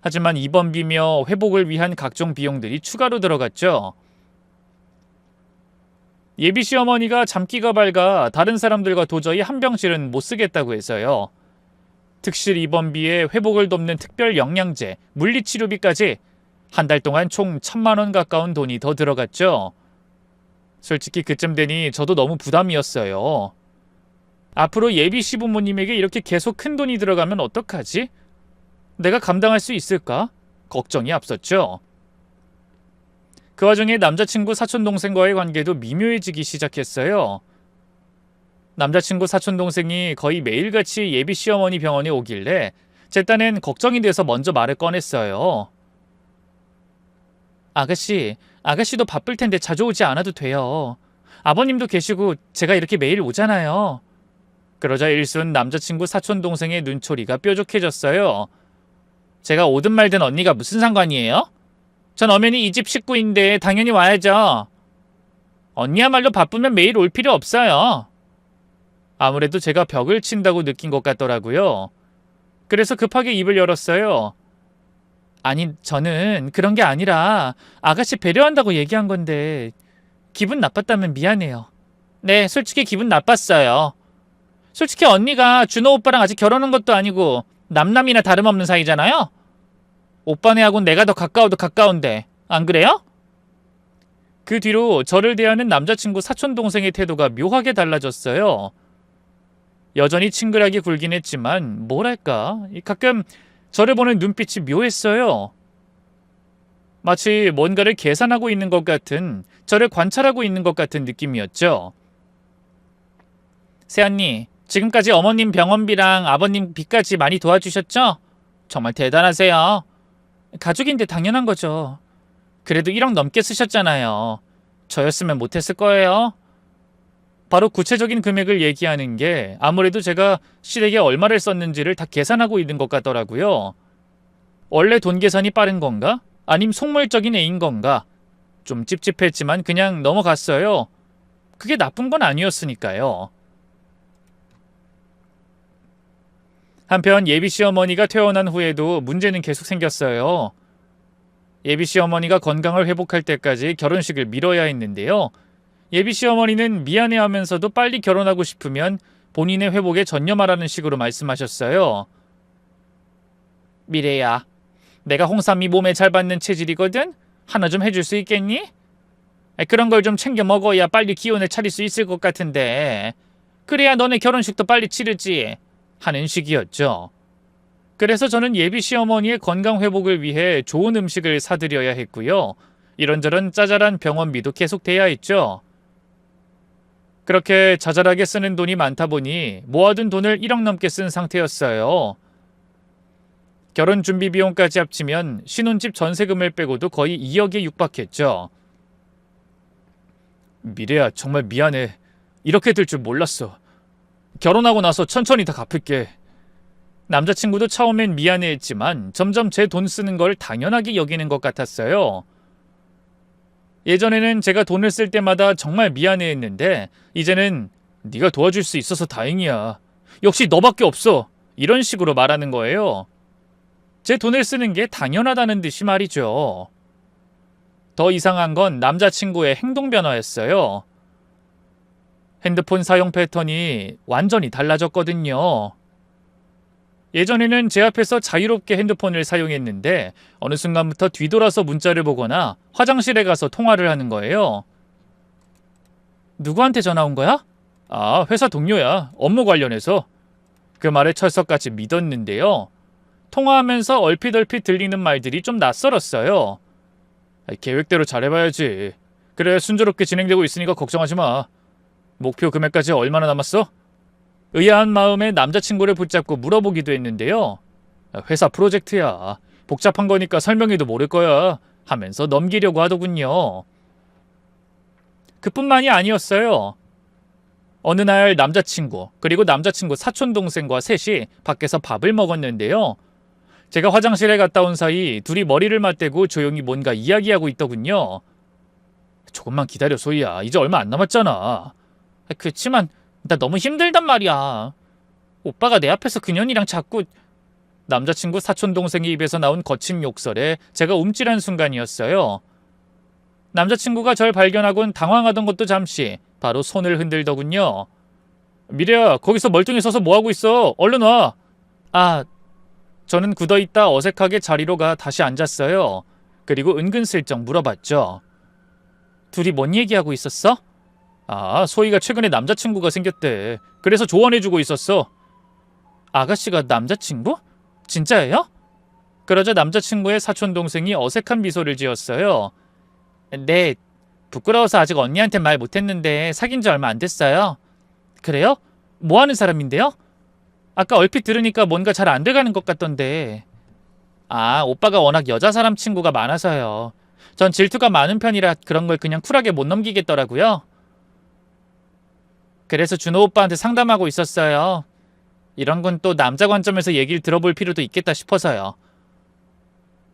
하지만 입원비며 회복을 위한 각종 비용들이 추가로 들어갔죠. 예비 시어머니가 잠기가 밝아 다른 사람들과 도저히 한 병실은 못 쓰겠다고 해서요. 특실 입원비에 회복을 돕는 특별 영양제, 물리치료비까지 한 달 동안 총 1,000만 원 가까운 돈이 더 들어갔죠. 솔직히 그쯤 되니 저도 너무 부담이었어요. 앞으로 예비 시부모님에게 이렇게 계속 큰 돈이 들어가면 어떡하지? 내가 감당할 수 있을까? 걱정이 앞섰죠. 그 와중에 남자친구 사촌동생과의 관계도 미묘해지기 시작했어요. 남자친구 사촌동생이 거의 매일같이 예비 시어머니 병원에 오길래 제 딴엔 걱정이 돼서 먼저 말을 꺼냈어요. 아가씨도 바쁠 텐데 자주 오지 않아도 돼요. 아버님도 계시고 제가 이렇게 매일 오잖아요. 그러자 일순 남자친구 사촌동생의 눈초리가 뾰족해졌어요. 제가 오든 말든 언니가 무슨 상관이에요? 전 엄연히 이 집 식구인데 당연히 와야죠. 언니야말로 바쁘면 매일 올 필요 없어요. 아무래도 제가 벽을 친다고 느낀 것 같더라고요. 그래서 급하게 입을 열었어요. 아니, 저는 그런 게 아니라 아가씨 배려한다고 얘기한 건데 기분 나빴다면 미안해요. 네, 솔직히 기분 나빴어요. 솔직히 언니가 준호 오빠랑 아직 결혼한 것도 아니고 남남이나 다름없는 사이잖아요? 오빠네하고는 내가 더 가까워도 가까운데 안 그래요? 그 뒤로 저를 대하는 남자친구 사촌동생의 태도가 묘하게 달라졌어요. 여전히 친근하게 굴긴 했지만 뭐랄까 가끔 저를 보는 눈빛이 묘했어요. 마치 뭔가를 계산하고 있는 것 같은, 저를 관찰하고 있는 것 같은 느낌이었죠. 새언니, 지금까지 어머님 병원비랑 아버님 빚까지 많이 도와주셨죠? 정말 대단하세요. 가족인데 당연한 거죠. 그래도 1억 넘게 쓰셨잖아요. 저였으면 못했을 거예요. 바로 구체적인 금액을 얘기하는 게 아무래도 제가 시댁에 얼마를 썼는지를 다 계산하고 있는 것 같더라고요. 원래 돈 계산이 빠른 건가? 아님 속물적인 애인 건가? 좀 찝찝했지만 그냥 넘어갔어요. 그게 나쁜 건 아니었으니까요. 한편 예비 시어머니가 퇴원한 후에도 문제는 계속 생겼어요. 예비 시어머니가 건강을 회복할 때까지 결혼식을 미뤄야 했는데요. 예비 시어머니는 미안해하면서도 빨리 결혼하고 싶으면 본인의 회복에 전념하라는 식으로 말씀하셨어요. 미래야, 내가 홍삼이 몸에 잘 받는 체질이거든? 하나 좀 해줄 수 있겠니? 그런 걸 좀 챙겨 먹어야 빨리 기운을 차릴 수 있을 것 같은데. 그래야 너네 결혼식도 빨리 치르지. 하는 식이었죠. 그래서 저는 예비 시어머니의 건강 회복을 위해 좋은 음식을 사드려야 했고요. 이런저런 짜잘한 병원비도 계속 돼야 했죠. 그렇게 자잘하게 쓰는 돈이 많다 보니 모아둔 돈을 1억 넘게 쓴 상태였어요. 결혼 준비 비용까지 합치면 신혼집 전세금을 빼고도 거의 2억에 육박했죠. 미래야, 정말 미안해. 이렇게 될 줄 몰랐어. 결혼하고 나서 천천히 다 갚을게. 남자친구도 처음엔 미안해했지만 점점 제 돈 쓰는 걸 당연하게 여기는 것 같았어요. 예전에는 제가 돈을 쓸 때마다 정말 미안해했는데 이제는 네가 도와줄 수 있어서 다행이야. 역시 너밖에 없어. 이런 식으로 말하는 거예요. 제 돈을 쓰는 게 당연하다는 듯이 말이죠. 더 이상한 건 남자친구의 행동 변화였어요. 핸드폰 사용 패턴이 완전히 달라졌거든요. 예전에는 제 앞에서 자유롭게 핸드폰을 사용했는데 어느 순간부터 뒤돌아서 문자를 보거나 화장실에 가서 통화를 하는 거예요. 누구한테 전화 온 거야? 아, 회사 동료야. 업무 관련해서. 그 말에 철석같이 믿었는데요. 통화하면서 얼핏얼핏 들리는 말들이 좀 낯설었어요. 계획대로 잘해봐야지. 그래, 순조롭게 진행되고 있으니까 걱정하지 마. 목표 금액까지 얼마나 남았어? 의아한 마음에 남자친구를 붙잡고 물어보기도 했는데요. 회사 프로젝트야. 복잡한 거니까 설명해도 모를 거야. 하면서 넘기려고 하더군요. 그뿐만이 아니었어요. 어느 날 남자친구, 그리고 남자친구 사촌동생과 셋이 밖에서 밥을 먹었는데요. 제가 화장실에 갔다 온 사이 둘이 머리를 맞대고 조용히 뭔가 이야기하고 있더군요. 조금만 기다려, 소희야. 이제 얼마 안 남았잖아. 그치만 나 너무 힘들단 말이야. 오빠가 내 앞에서 그년이랑 자꾸... 남자친구 사촌동생의 입에서 나온 거친 욕설에 제가 움찔한 순간이었어요. 남자친구가 절 발견하곤 당황하던 것도 잠시 바로 손을 흔들더군요. 미래야, 거기서 멀뚱히 서서 뭐하고 있어? 얼른 와. 아, 저는 굳어있다 어색하게 자리로 가 다시 앉았어요. 그리고 은근슬쩍 물어봤죠. 둘이 뭔 얘기하고 있었어? 아, 소희가 최근에 남자친구가 생겼대. 그래서 조언해주고 있었어. 아가씨가 남자친구? 진짜예요? 그러자 남자친구의 사촌동생이 어색한 미소를 지었어요. 네, 부끄러워서 아직 언니한테 말 못했는데 사귄 지 얼마 안 됐어요. 그래요? 뭐 하는 사람인데요? 아까 얼핏 들으니까 뭔가 잘 안 돼가는 것 같던데. 아, 오빠가 워낙 여자 사람 친구가 많아서요. 전 질투가 많은 편이라 그런 걸 그냥 쿨하게 못 넘기겠더라고요. 그래서 준호 오빠한테 상담하고 있었어요. 이런 건 또 남자 관점에서 얘기를 들어볼 필요도 있겠다 싶어서요.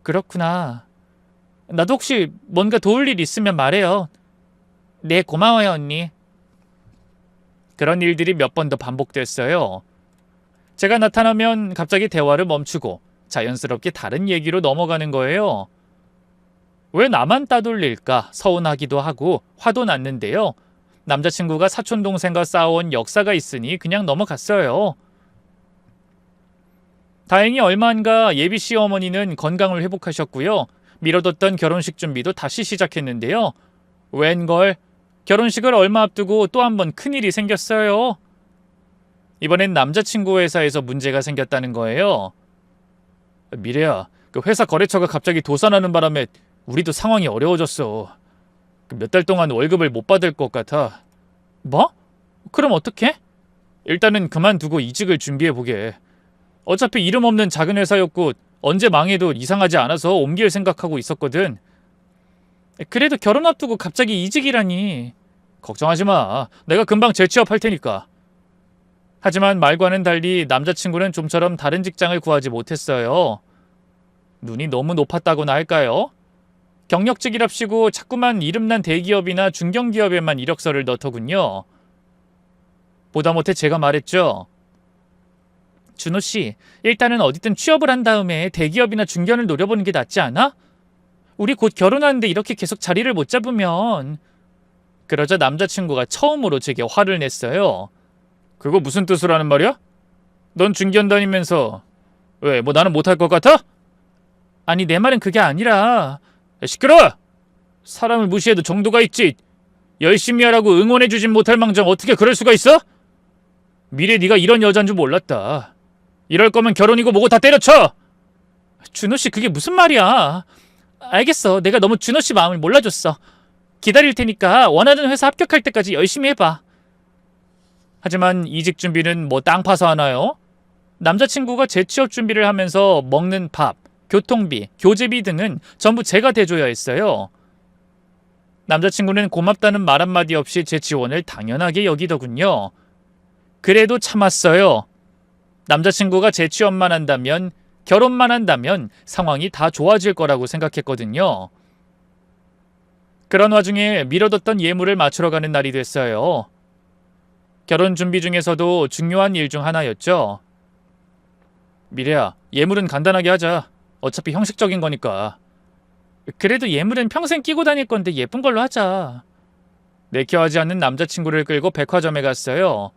그렇구나. 나도 혹시 뭔가 도울 일 있으면 말해요. 네, 고마워요, 언니. 그런 일들이 몇 번 더 반복됐어요. 제가 나타나면 갑자기 대화를 멈추고 자연스럽게 다른 얘기로 넘어가는 거예요. 왜 나만 따돌릴까 서운하기도 하고 화도 났는데요. 남자친구가 사촌동생과 싸워온 역사가 있으니 그냥 넘어갔어요. 다행히 얼마 안가 예비씨 어머니는 건강을 회복하셨고요. 미뤄뒀던 결혼식 준비도 다시 시작했는데요. 웬걸, 결혼식을 얼마 앞두고 또 한 번 큰일이 생겼어요. 이번엔 남자친구 회사에서 문제가 생겼다는 거예요. 미래야, 그 회사 거래처가 갑자기 도산하는 바람에 우리도 상황이 어려워졌어. 몇 달 동안 월급을 못 받을 것 같아. 뭐? 그럼 어떡해? 일단은 그만두고 이직을 준비해보게. 어차피 이름 없는 작은 회사였고 언제 망해도 이상하지 않아서 옮길 생각하고 있었거든. 그래도 결혼 앞두고 갑자기 이직이라니. 걱정하지 마. 내가 금방 재취업할 테니까. 하지만 말과는 달리 남자친구는 좀처럼 다른 직장을 구하지 못했어요. 눈이 너무 높았다고나 할까요? 경력직이랍시고 자꾸만 이름난 대기업이나 중견기업에만 이력서를 넣더군요. 보다 못해 제가 말했죠. 준호씨, 일단은 어디든 취업을 한 다음에 대기업이나 중견을 노려보는 게 낫지 않아? 우리 곧 결혼하는데 이렇게 계속 자리를 못 잡으면. 그러자 남자친구가 처음으로 제게 화를 냈어요. 그거 무슨 뜻으로 하는 말이야? 넌 중견 다니면서 왜, 뭐 나는 못할 것 같아? 아니, 내 말은 그게 아니라. 시끄러워! 사람을 무시해도 정도가 있지. 열심히 하라고 응원해주진 못할 망정 어떻게 그럴 수가 있어? 미래 네가 이런 여잔 줄 몰랐다. 이럴 거면 결혼이고 뭐고 다 때려쳐! 준호씨, 그게 무슨 말이야. 알겠어. 내가 너무 준호씨 마음을 몰라줬어. 기다릴 테니까 원하는 회사 합격할 때까지 열심히 해봐. 하지만 이직 준비는 뭐 땅 파서 하나요? 남자친구가 재취업 준비를 하면서 먹는 밥, 교통비, 교재비 등은 전부 제가 대줘야 했어요. 남자친구는 고맙다는 말 한마디 없이 제 지원을 당연하게 여기더군요. 그래도 참았어요. 남자친구가 재취업만 한다면, 결혼만 한다면 상황이 다 좋아질 거라고 생각했거든요. 그런 와중에 미뤄뒀던 예물을 맞추러 가는 날이 됐어요. 결혼 준비 중에서도 중요한 일 중 하나였죠. 미래야, 예물은 간단하게 하자. 어차피 형식적인 거니까. 그래도 예물은 평생 끼고 다닐 건데 예쁜 걸로 하자. 내켜하지 않는 남자친구를 끌고 백화점에 갔어요.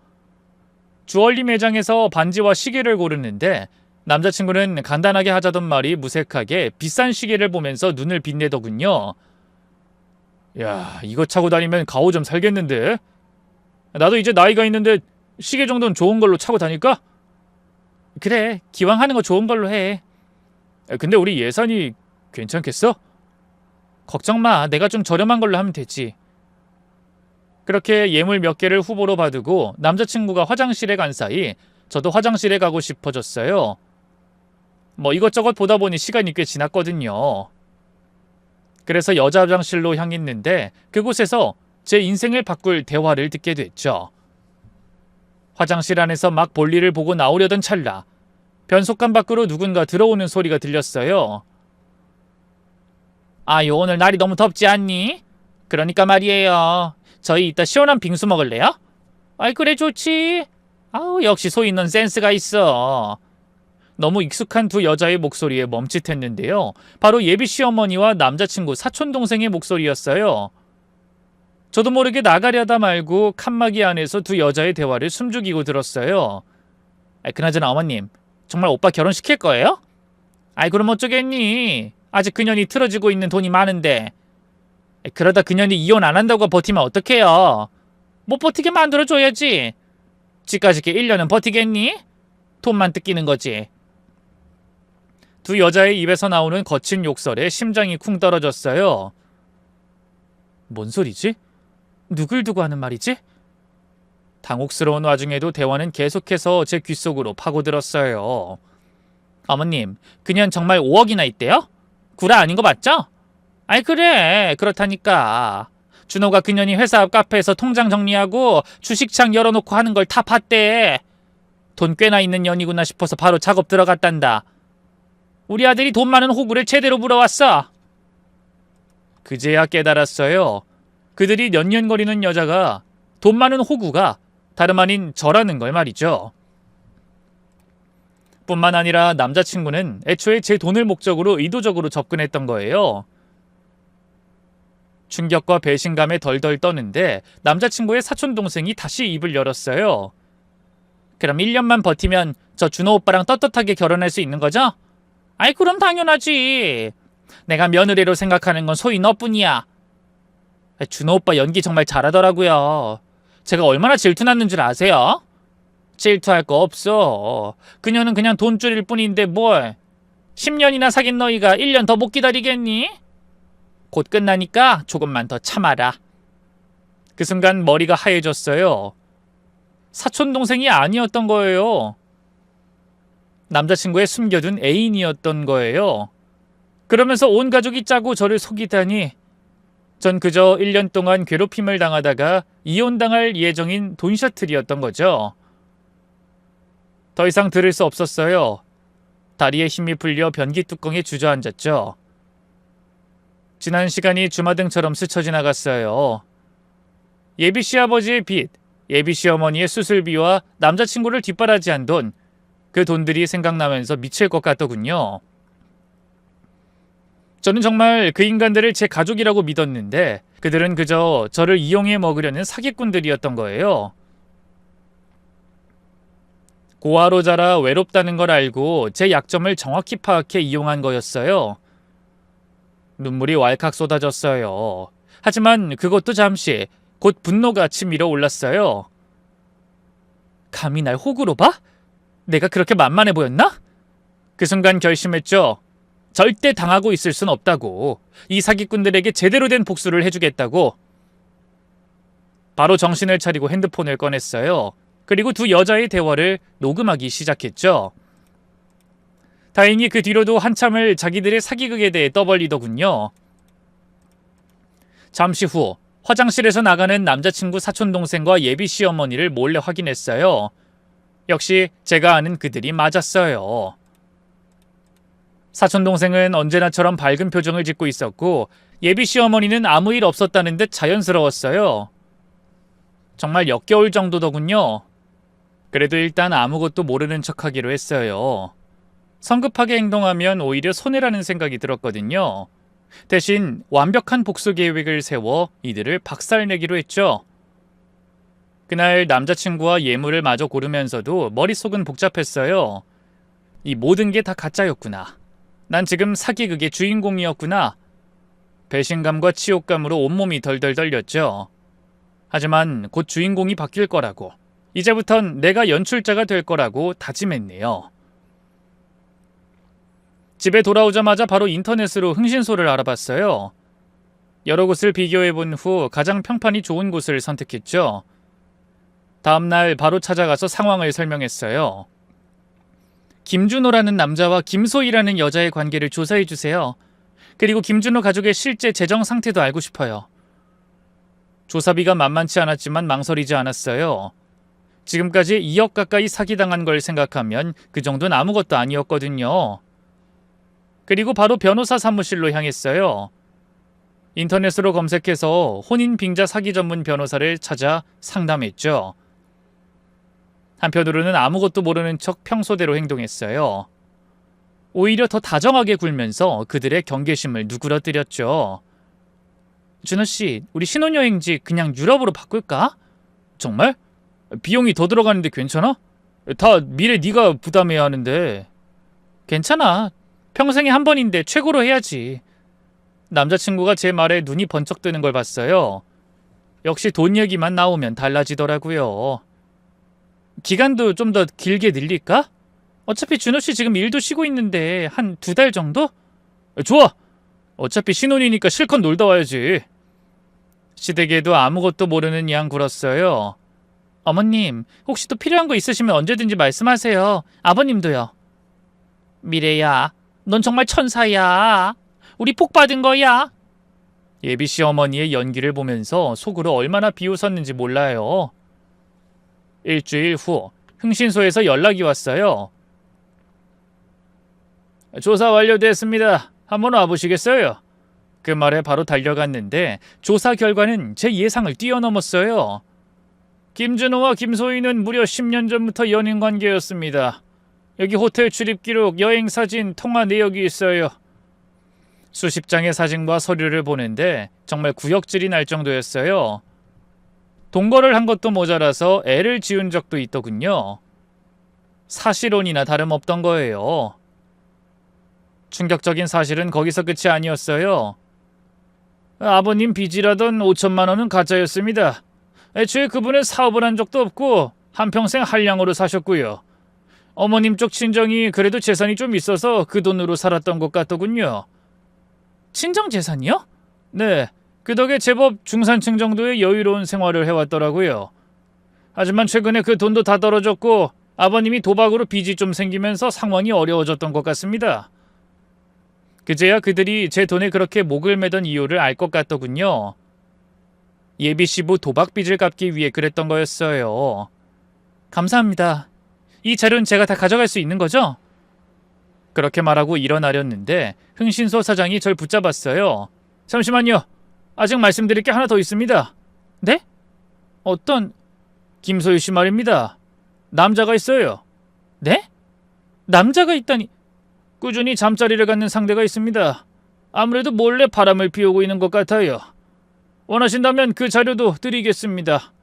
주얼리 매장에서 반지와 시계를 고르는데 남자친구는 간단하게 하자던 말이 무색하게 비싼 시계를 보면서 눈을 빛내더군요. 야, 이거 차고 다니면 가오 좀 살겠는데? 나도 이제 나이가 있는데 시계 정도는 좋은 걸로 차고 다닐까? 그래, 기왕 하는 거 좋은 걸로 해. 근데 우리 예산이 괜찮겠어? 걱정 마, 내가 좀 저렴한 걸로 하면 되지. 그렇게 예물 몇 개를 후보로 받고 남자친구가 화장실에 간 사이 저도 화장실에 가고 싶어졌어요. 뭐 이것저것 보다 보니 시간이 꽤 지났거든요. 그래서 여자 화장실로 향했는데 그곳에서 제 인생을 바꿀 대화를 듣게 됐죠. 화장실 안에서 막 볼일을 보고 나오려던 찰나 변속관 밖으로 누군가 들어오는 소리가 들렸어요. 아유, 오늘 날이 너무 덥지 않니? 그러니까 말이에요. 저희 이따 시원한 빙수 먹을래요? 아이, 그래, 좋지. 아우, 역시 소희 넌 센스가 있어. 너무 익숙한 두 여자의 목소리에 멈칫했는데요. 바로 예비 시어머니와 남자친구 사촌동생의 목소리였어요. 저도 모르게 나가려다 말고 칸막이 안에서 두 여자의 대화를 숨죽이고 들었어요. 그나저나 어머님, 정말 오빠 결혼시킬 거예요? 아이, 그럼 어쩌겠니? 아직 그년이 틀어지고 있는 돈이 많은데. 그러다 그년이 이혼 안 한다고 버티면 어떡해요? 못 버티게 만들어줘야지. 지까짓 게 1년은 버티겠니? 돈만 뜯기는 거지. 두 여자의 입에서 나오는 거친 욕설에 심장이 쿵 떨어졌어요. 뭔 소리지? 누굴 두고 하는 말이지? 당혹스러운 와중에도 대화는 계속해서 제 귓속으로 파고들었어요. 어머님, 그년 정말 5억이나 있대요? 구라 아닌 거 맞죠? 아이, 그래, 그렇다니까. 준호가 그년이 회사 앞 카페에서 통장 정리하고 주식창 열어놓고 하는 걸 다 봤대. 돈 꽤나 있는 년이구나 싶어서 바로 작업 들어갔단다. 우리 아들이 돈 많은 호구를 제대로 물어왔어. 그제야 깨달았어요. 그들이 년년거리는 여자가, 돈 많은 호구가 다름 아닌 저라는 걸 말이죠. 뿐만 아니라 남자친구는 애초에 제 돈을 목적으로 의도적으로 접근했던 거예요. 충격과 배신감에 덜덜 떠는데 남자친구의 사촌동생이 다시 입을 열었어요. 그럼 1년만 버티면 저 준호 오빠랑 떳떳하게 결혼할 수 있는 거죠? 아이 그럼 당연하지. 내가 며느리로 생각하는 건 소희 너뿐이야. 준호 오빠 연기 정말 잘하더라고요. 제가 얼마나 질투났는 줄 아세요? 질투할 거 없어. 그녀는 그냥 돈줄일 뿐인데 뭘. 10년이나 사귄 너희가 1년 더 못 기다리겠니? 곧 끝나니까 조금만 더 참아라. 그 순간 머리가 하얘졌어요. 사촌동생이 아니었던 거예요. 남자친구의 숨겨둔 애인이었던 거예요. 그러면서 온 가족이 짜고 저를 속이다니. 전 그저 1년 동안 괴롭힘을 당하다가 이혼당할 예정인 돈 셔틀이었던 거죠. 더 이상 들을 수 없었어요. 다리에 힘이 풀려 변기 뚜껑에 주저앉았죠. 지난 시간이 주마등처럼 스쳐 지나갔어요. 예비 시아버지의 빚, 예비 시어머니의 수술비와 남자친구를 뒷바라지한 돈, 그 돈들이 생각나면서 미칠 것 같더군요. 저는 정말 그 인간들을 제 가족이라고 믿었는데 그들은 그저 저를 이용해 먹으려는 사기꾼들이었던 거예요. 고아로 자라 외롭다는 걸 알고 제 약점을 정확히 파악해 이용한 거였어요. 눈물이 왈칵 쏟아졌어요. 하지만 그것도 잠시, 곧 분노가 치밀어 올랐어요. 감히 날 호구로 봐? 내가 그렇게 만만해 보였나? 그 순간 결심했죠. 절대 당하고 있을 순 없다고. 이 사기꾼들에게 제대로 된 복수를 해주겠다고. 바로 정신을 차리고 핸드폰을 꺼냈어요. 그리고 두 여자의 대화를 녹음하기 시작했죠. 다행히 그 뒤로도 한참을 자기들의 사기극에 대해 떠벌리더군요. 잠시 후 화장실에서 나가는 남자친구 사촌동생과 예비 시어머니를 몰래 확인했어요. 역시 제가 아는 그들이 맞았어요. 사촌동생은 언제나처럼 밝은 표정을 짓고 있었고 예비 시어머니는 아무 일 없었다는 듯 자연스러웠어요. 정말 역겨울 정도더군요. 그래도 일단 아무것도 모르는 척하기로 했어요. 성급하게 행동하면 오히려 손해라는 생각이 들었거든요. 대신 완벽한 복수 계획을 세워 이들을 박살내기로 했죠. 그날 남자친구와 예물을 마저 고르면서도 머릿속은 복잡했어요. 이 모든 게 다 가짜였구나. 난 지금 사기극의 주인공이었구나. 배신감과 치욕감으로 온몸이 덜덜 떨렸죠. 하지만 곧 주인공이 바뀔 거라고, 이제부턴 내가 연출자가 될 거라고 다짐했네요. 집에 돌아오자마자 바로 인터넷으로 흥신소를 알아봤어요. 여러 곳을 비교해본 후 가장 평판이 좋은 곳을 선택했죠. 다음날 바로 찾아가서 상황을 설명했어요. 김준호라는 남자와 김소희라는 여자의 관계를 조사해주세요. 그리고 김준호 가족의 실제 재정 상태도 알고 싶어요. 조사비가 만만치 않았지만 망설이지 않았어요. 지금까지 2억 가까이 사기당한 걸 생각하면 그 정도는 아무것도 아니었거든요. 그리고 바로 변호사 사무실로 향했어요. 인터넷으로 검색해서 혼인 빙자 사기 전문 변호사를 찾아 상담했죠. 한편으로는 아무것도 모르는 척 평소대로 행동했어요. 오히려 더 다정하게 굴면서 그들의 경계심을 누그러뜨렸죠. 준호씨, 우리 신혼여행지 그냥 유럽으로 바꿀까? 정말? 비용이 더 들어가는데 괜찮아? 다 미래 네가 부담해야 하는데. 괜찮아. 평생에 한 번인데 최고로 해야지. 남자친구가 제 말에 눈이 번쩍 뜨는 걸 봤어요. 역시 돈 얘기만 나오면 달라지더라고요. 기간도 좀 더 길게 늘릴까? 어차피 준호씨 지금 일도 쉬고 있는데 한 2달 정도? 좋아! 어차피 신혼이니까 실컷 놀다 와야지. 시댁에도 아무것도 모르는 양 굴었어요. 어머님, 혹시 또 필요한 거 있으시면 언제든지 말씀하세요. 아버님도요. 미래야, 넌 정말 천사야. 우리 복 받은 거야. 예비씨 어머니의 연기를 보면서 속으로 얼마나 비웃었는지 몰라요. 일주일 후 흥신소에서 연락이 왔어요. 조사 완료됐습니다. 한번 와보시겠어요? 그 말에 바로 달려갔는데 조사 결과는 제 예상을 뛰어넘었어요. 김준호와 김소희는 무려 10년 전부터 연인 관계였습니다. 여기 호텔 출입 기록, 여행 사진, 통화 내역이 있어요. 수십 장의 사진과 서류를 보는데 정말 구역질이 날 정도였어요. 동거를 한 것도 모자라서 애를 지운 적도 있더군요. 사실혼이나 다름없던 거예요. 충격적인 사실은 거기서 끝이 아니었어요. 아버님 빚이라던 5천만 원은 가짜였습니다. 애초에 그분은 사업을 한 적도 없고 한평생 한량으로 사셨고요. 어머님 쪽 친정이 그래도 재산이 좀 있어서 그 돈으로 살았던 것 같더군요. 친정 재산이요? 네, 그 덕에 제법 중산층 정도의 여유로운 생활을 해왔더라고요. 하지만 최근에 그 돈도 다 떨어졌고 아버님이 도박으로 빚이 좀 생기면서 상황이 어려워졌던 것 같습니다. 그제야 그들이 제 돈에 그렇게 목을 매던 이유를 알 것 같더군요. 예비시부 도박 빚을 갚기 위해 그랬던 거였어요. 감사합니다. 이 자료는 제가 다 가져갈 수 있는 거죠? 그렇게 말하고 일어나려는데 흥신소 사장이 절 붙잡았어요. 잠시만요. 아직 말씀드릴 게 하나 더 있습니다. 네? 어떤... 김소유 씨 말입니다. 남자가 있어요. 네? 남자가 있다니... 꾸준히 잠자리를 갖는 상대가 있습니다. 아무래도 몰래 바람을 피우고 있는 것 같아요. 원하신다면 그 자료도 드리겠습니다.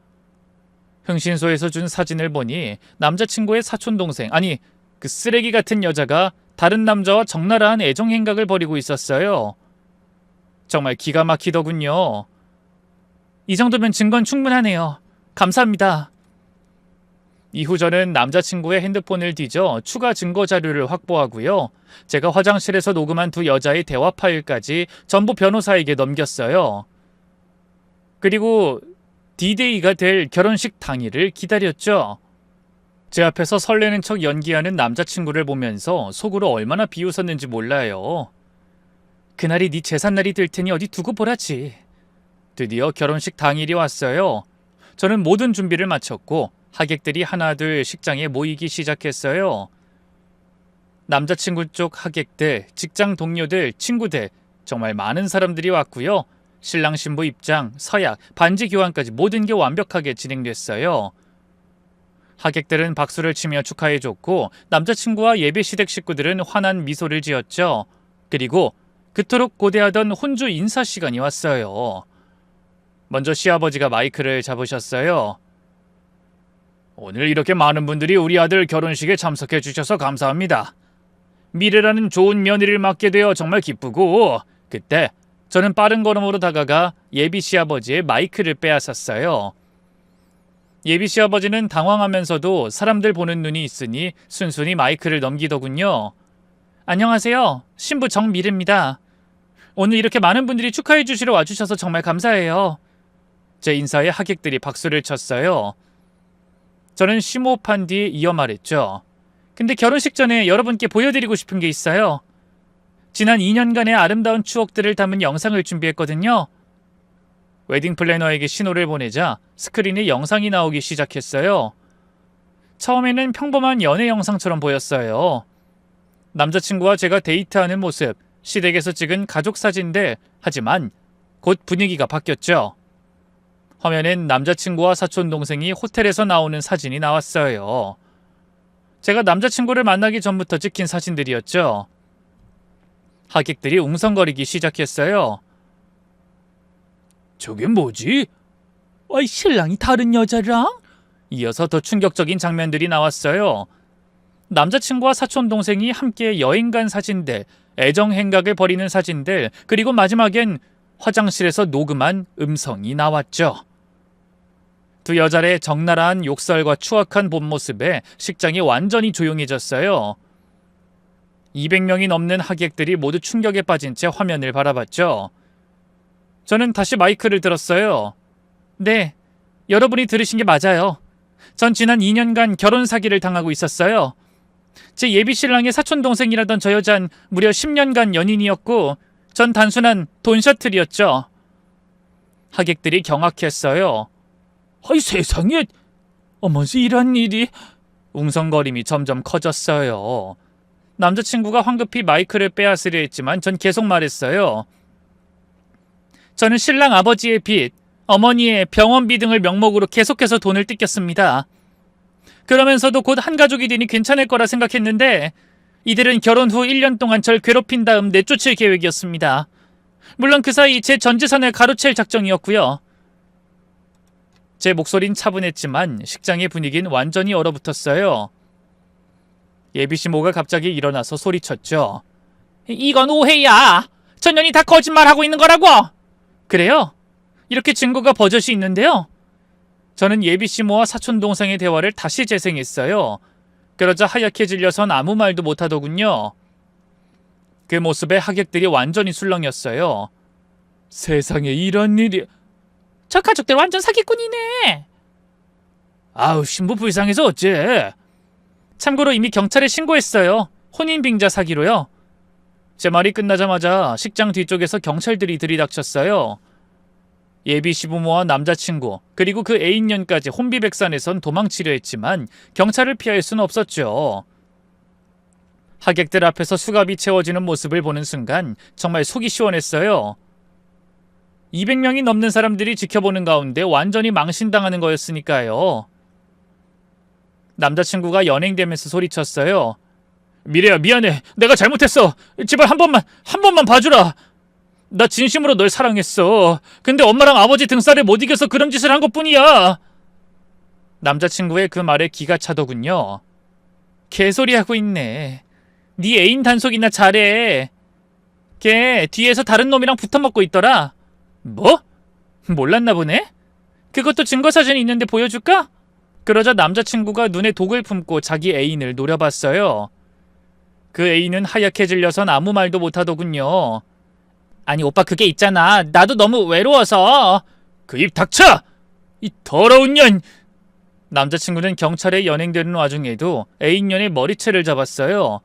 흥신소에서 준 사진을 보니 남자친구의 사촌동생, 아니 그 쓰레기 같은 여자가 다른 남자와 적나라한 애정 행각을 벌이고 있었어요. 정말 기가 막히더군요. 이 정도면 증거는 충분하네요. 감사합니다. 이후 저는 남자친구의 핸드폰을 뒤져 추가 증거 자료를 확보하고요. 제가 화장실에서 녹음한 두 여자의 대화 파일까지 전부 변호사에게 넘겼어요. 그리고 D-Day가 될 결혼식 당일을 기다렸죠. 제 앞에서 설레는 척 연기하는 남자친구를 보면서 속으로 얼마나 비웃었는지 몰라요. 그날이 네 재산날이 될 테니 어디 두고 보라지. 드디어 결혼식 당일이 왔어요. 저는 모든 준비를 마쳤고 하객들이 하나둘 식장에 모이기 시작했어요. 남자친구 쪽 하객들, 직장 동료들, 친구들, 정말 많은 사람들이 왔고요. 신랑 신부 입장, 서약, 반지 교환까지 모든 게 완벽하게 진행됐어요. 하객들은 박수를 치며 축하해줬고 남자친구와 예비 시댁 식구들은 환한 미소를 지었죠. 그리고 그토록 고대하던 혼주 인사 시간이 왔어요. 먼저 시아버지가 마이크를 잡으셨어요. 오늘 이렇게 많은 분들이 우리 아들 결혼식에 참석해 주셔서 감사합니다. 미래라는 좋은 며느리를 맡게 되어 정말 기쁘고, 그때 저는 빠른 걸음으로 다가가 예비 시아버지의 마이크를 빼앗았어요. 예비 시아버지는 당황하면서도 사람들 보는 눈이 있으니 순순히 마이크를 넘기더군요. 안녕하세요. 신부 정미래입니다. 오늘 이렇게 많은 분들이 축하해 주시러 와주셔서 정말 감사해요. 제 인사에 하객들이 박수를 쳤어요. 저는 심호흡한 뒤 이어 말했죠. 근데 결혼식 전에 여러분께 보여드리고 싶은 게 있어요. 지난 2년간의 아름다운 추억들을 담은 영상을 준비했거든요. 웨딩 플래너에게 신호를 보내자 스크린에 영상이 나오기 시작했어요. 처음에는 평범한 연애 영상처럼 보였어요. 남자친구와 제가 데이트하는 모습, 시댁에서 찍은 가족 사진들, 하지만 곧 분위기가 바뀌었죠. 화면엔 남자친구와 사촌동생이 호텔에서 나오는 사진이 나왔어요. 제가 남자친구를 만나기 전부터 찍힌 사진들이었죠. 하객들이 웅성거리기 시작했어요. 저게 뭐지? 신랑이 다른 여자랑? 이어서 더 충격적인 장면들이 나왔어요. 남자친구와 사촌동생이 함께 여행 간 사진들, 애정 행각을 벌이는 사진들, 그리고 마지막엔 화장실에서 녹음한 음성이 나왔죠. 두 여자의 적나라한 욕설과 추악한 본 모습에 식장이 완전히 조용해졌어요. 200명이 넘는 하객들이 모두 충격에 빠진 채 화면을 바라봤죠. 저는 다시 마이크를 들었어요. 네, 여러분이 들으신 게 맞아요. 전 지난 2년간 결혼 사기를 당하고 있었어요. 제 예비 신랑의 사촌동생이라던 저 여잔 무려 10년간 연인이었고 전 단순한 돈 셔틀이었죠. 하객들이 경악했어요. 세상에, 이런 일이... 웅성거림이 점점 커졌어요. 남자친구가 황급히 마이크를 빼앗으려 했지만 전 계속 말했어요. 저는 신랑 아버지의 빚, 어머니의 병원비 등을 명목으로 계속해서 돈을 뜯겼습니다. 그러면서도 곧 한 가족이 되니 괜찮을 거라 생각했는데 이들은 결혼 후 1년 동안 절 괴롭힌 다음 내쫓을 계획이었습니다. 물론 그 사이 제 전 재산을 가로챌 작정이었고요. 제 목소린 차분했지만 식장의 분위기는 완전히 얼어붙었어요. 예비씨 모가 갑자기 일어나서 소리쳤죠. 이건 오해야. 전년이 다 거짓말하고 있는 거라고. 그래요? 이렇게 증거가 버젓이 있는데요. 저는 예비씨 모와 사촌 동생의 대화를 다시 재생했어요. 그러자 하얗게 질려선 아무 말도 못하더군요. 그 모습에 하객들이 완전히 술렁였어요. 세상에 이런 일이... 저 가족들 완전 사기꾼이네. 아우, 신부 불쌍해서 어째. 참고로 이미 경찰에 신고했어요. 혼인빙자 사기로요. 제 말이 끝나자마자 식장 뒤쪽에서 경찰들이 들이닥쳤어요. 예비 시부모와 남자친구 그리고 그 애인년까지 혼비백산에선 도망치려 했지만 경찰을 피할 수는 없었죠. 하객들 앞에서 수갑이 채워지는 모습을 보는 순간 정말 속이 시원했어요. 200명이 넘는 사람들이 지켜보는 가운데 완전히 망신당하는 거였으니까요. 남자친구가 연행되면서 소리쳤어요. 미래야, 미안해. 내가 잘못했어. 제발 한 번만 봐주라. 나 진심으로 널 사랑했어. 근데 엄마랑 아버지 등살에 못 이겨서 그런 짓을 한 것뿐이야. 남자친구의 그 말에 기가 차더군요. 개소리하고 있네. 네 애인 단속이나 잘해. 걔 뒤에서 다른 놈이랑 붙어먹고 있더라. 뭐? 몰랐나 보네? 그것도 증거사진이 있는데 보여줄까? 그러자 남자친구가 눈에 독을 품고 자기 애인을 노려봤어요. 그 애인은 하얗게 질려선 아무 말도 못하더군요. 아니 오빠 그게 있잖아. 나도 너무 외로워서. 그 입 닥쳐! 이 더러운 년! 남자친구는 경찰에 연행되는 와중에도 애인년의 머리채를 잡았어요.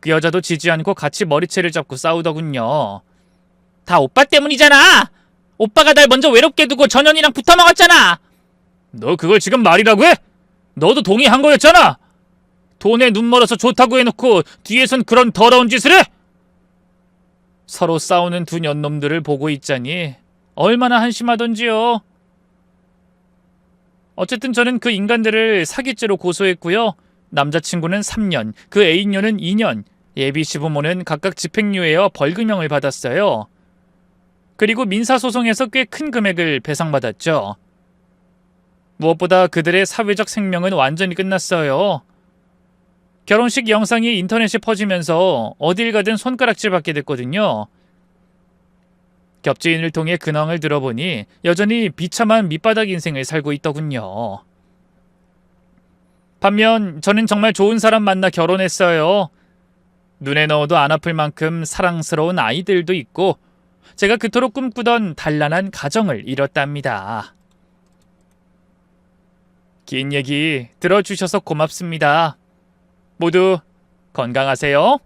그 여자도 지지 않고 같이 머리채를 잡고 싸우더군요. 다 오빠 때문이잖아! 오빠가 날 먼저 외롭게 두고 전현이랑 붙어먹었잖아! 너 그걸 지금 말이라고 해? 너도 동의한 거였잖아! 돈에 눈 멀어서 좋다고 해놓고 뒤에선 그런 더러운 짓을 해? 서로 싸우는 두 년놈들을 보고 있자니 얼마나 한심하던지요. 어쨌든 저는 그 인간들을 사기죄로 고소했고요. 남자친구는 3년, 그 애인녀는 2년, 예비 시부모는 각각 집행유예와 벌금형을 받았어요. 그리고 민사소송에서 꽤 큰 금액을 배상받았죠. 무엇보다 그들의 사회적 생명은 완전히 끝났어요. 결혼식 영상이 인터넷에 퍼지면서 어딜 가든 손가락질 받게 됐거든요. 겹지인을 통해 근황을 들어보니 여전히 비참한 밑바닥 인생을 살고 있더군요. 반면 저는 정말 좋은 사람 만나 결혼했어요. 눈에 넣어도 안 아플 만큼 사랑스러운 아이들도 있고 제가 그토록 꿈꾸던 단란한 가정을 이뤘답니다. 긴 얘기 들어주셔서 고맙습니다. 모두 건강하세요.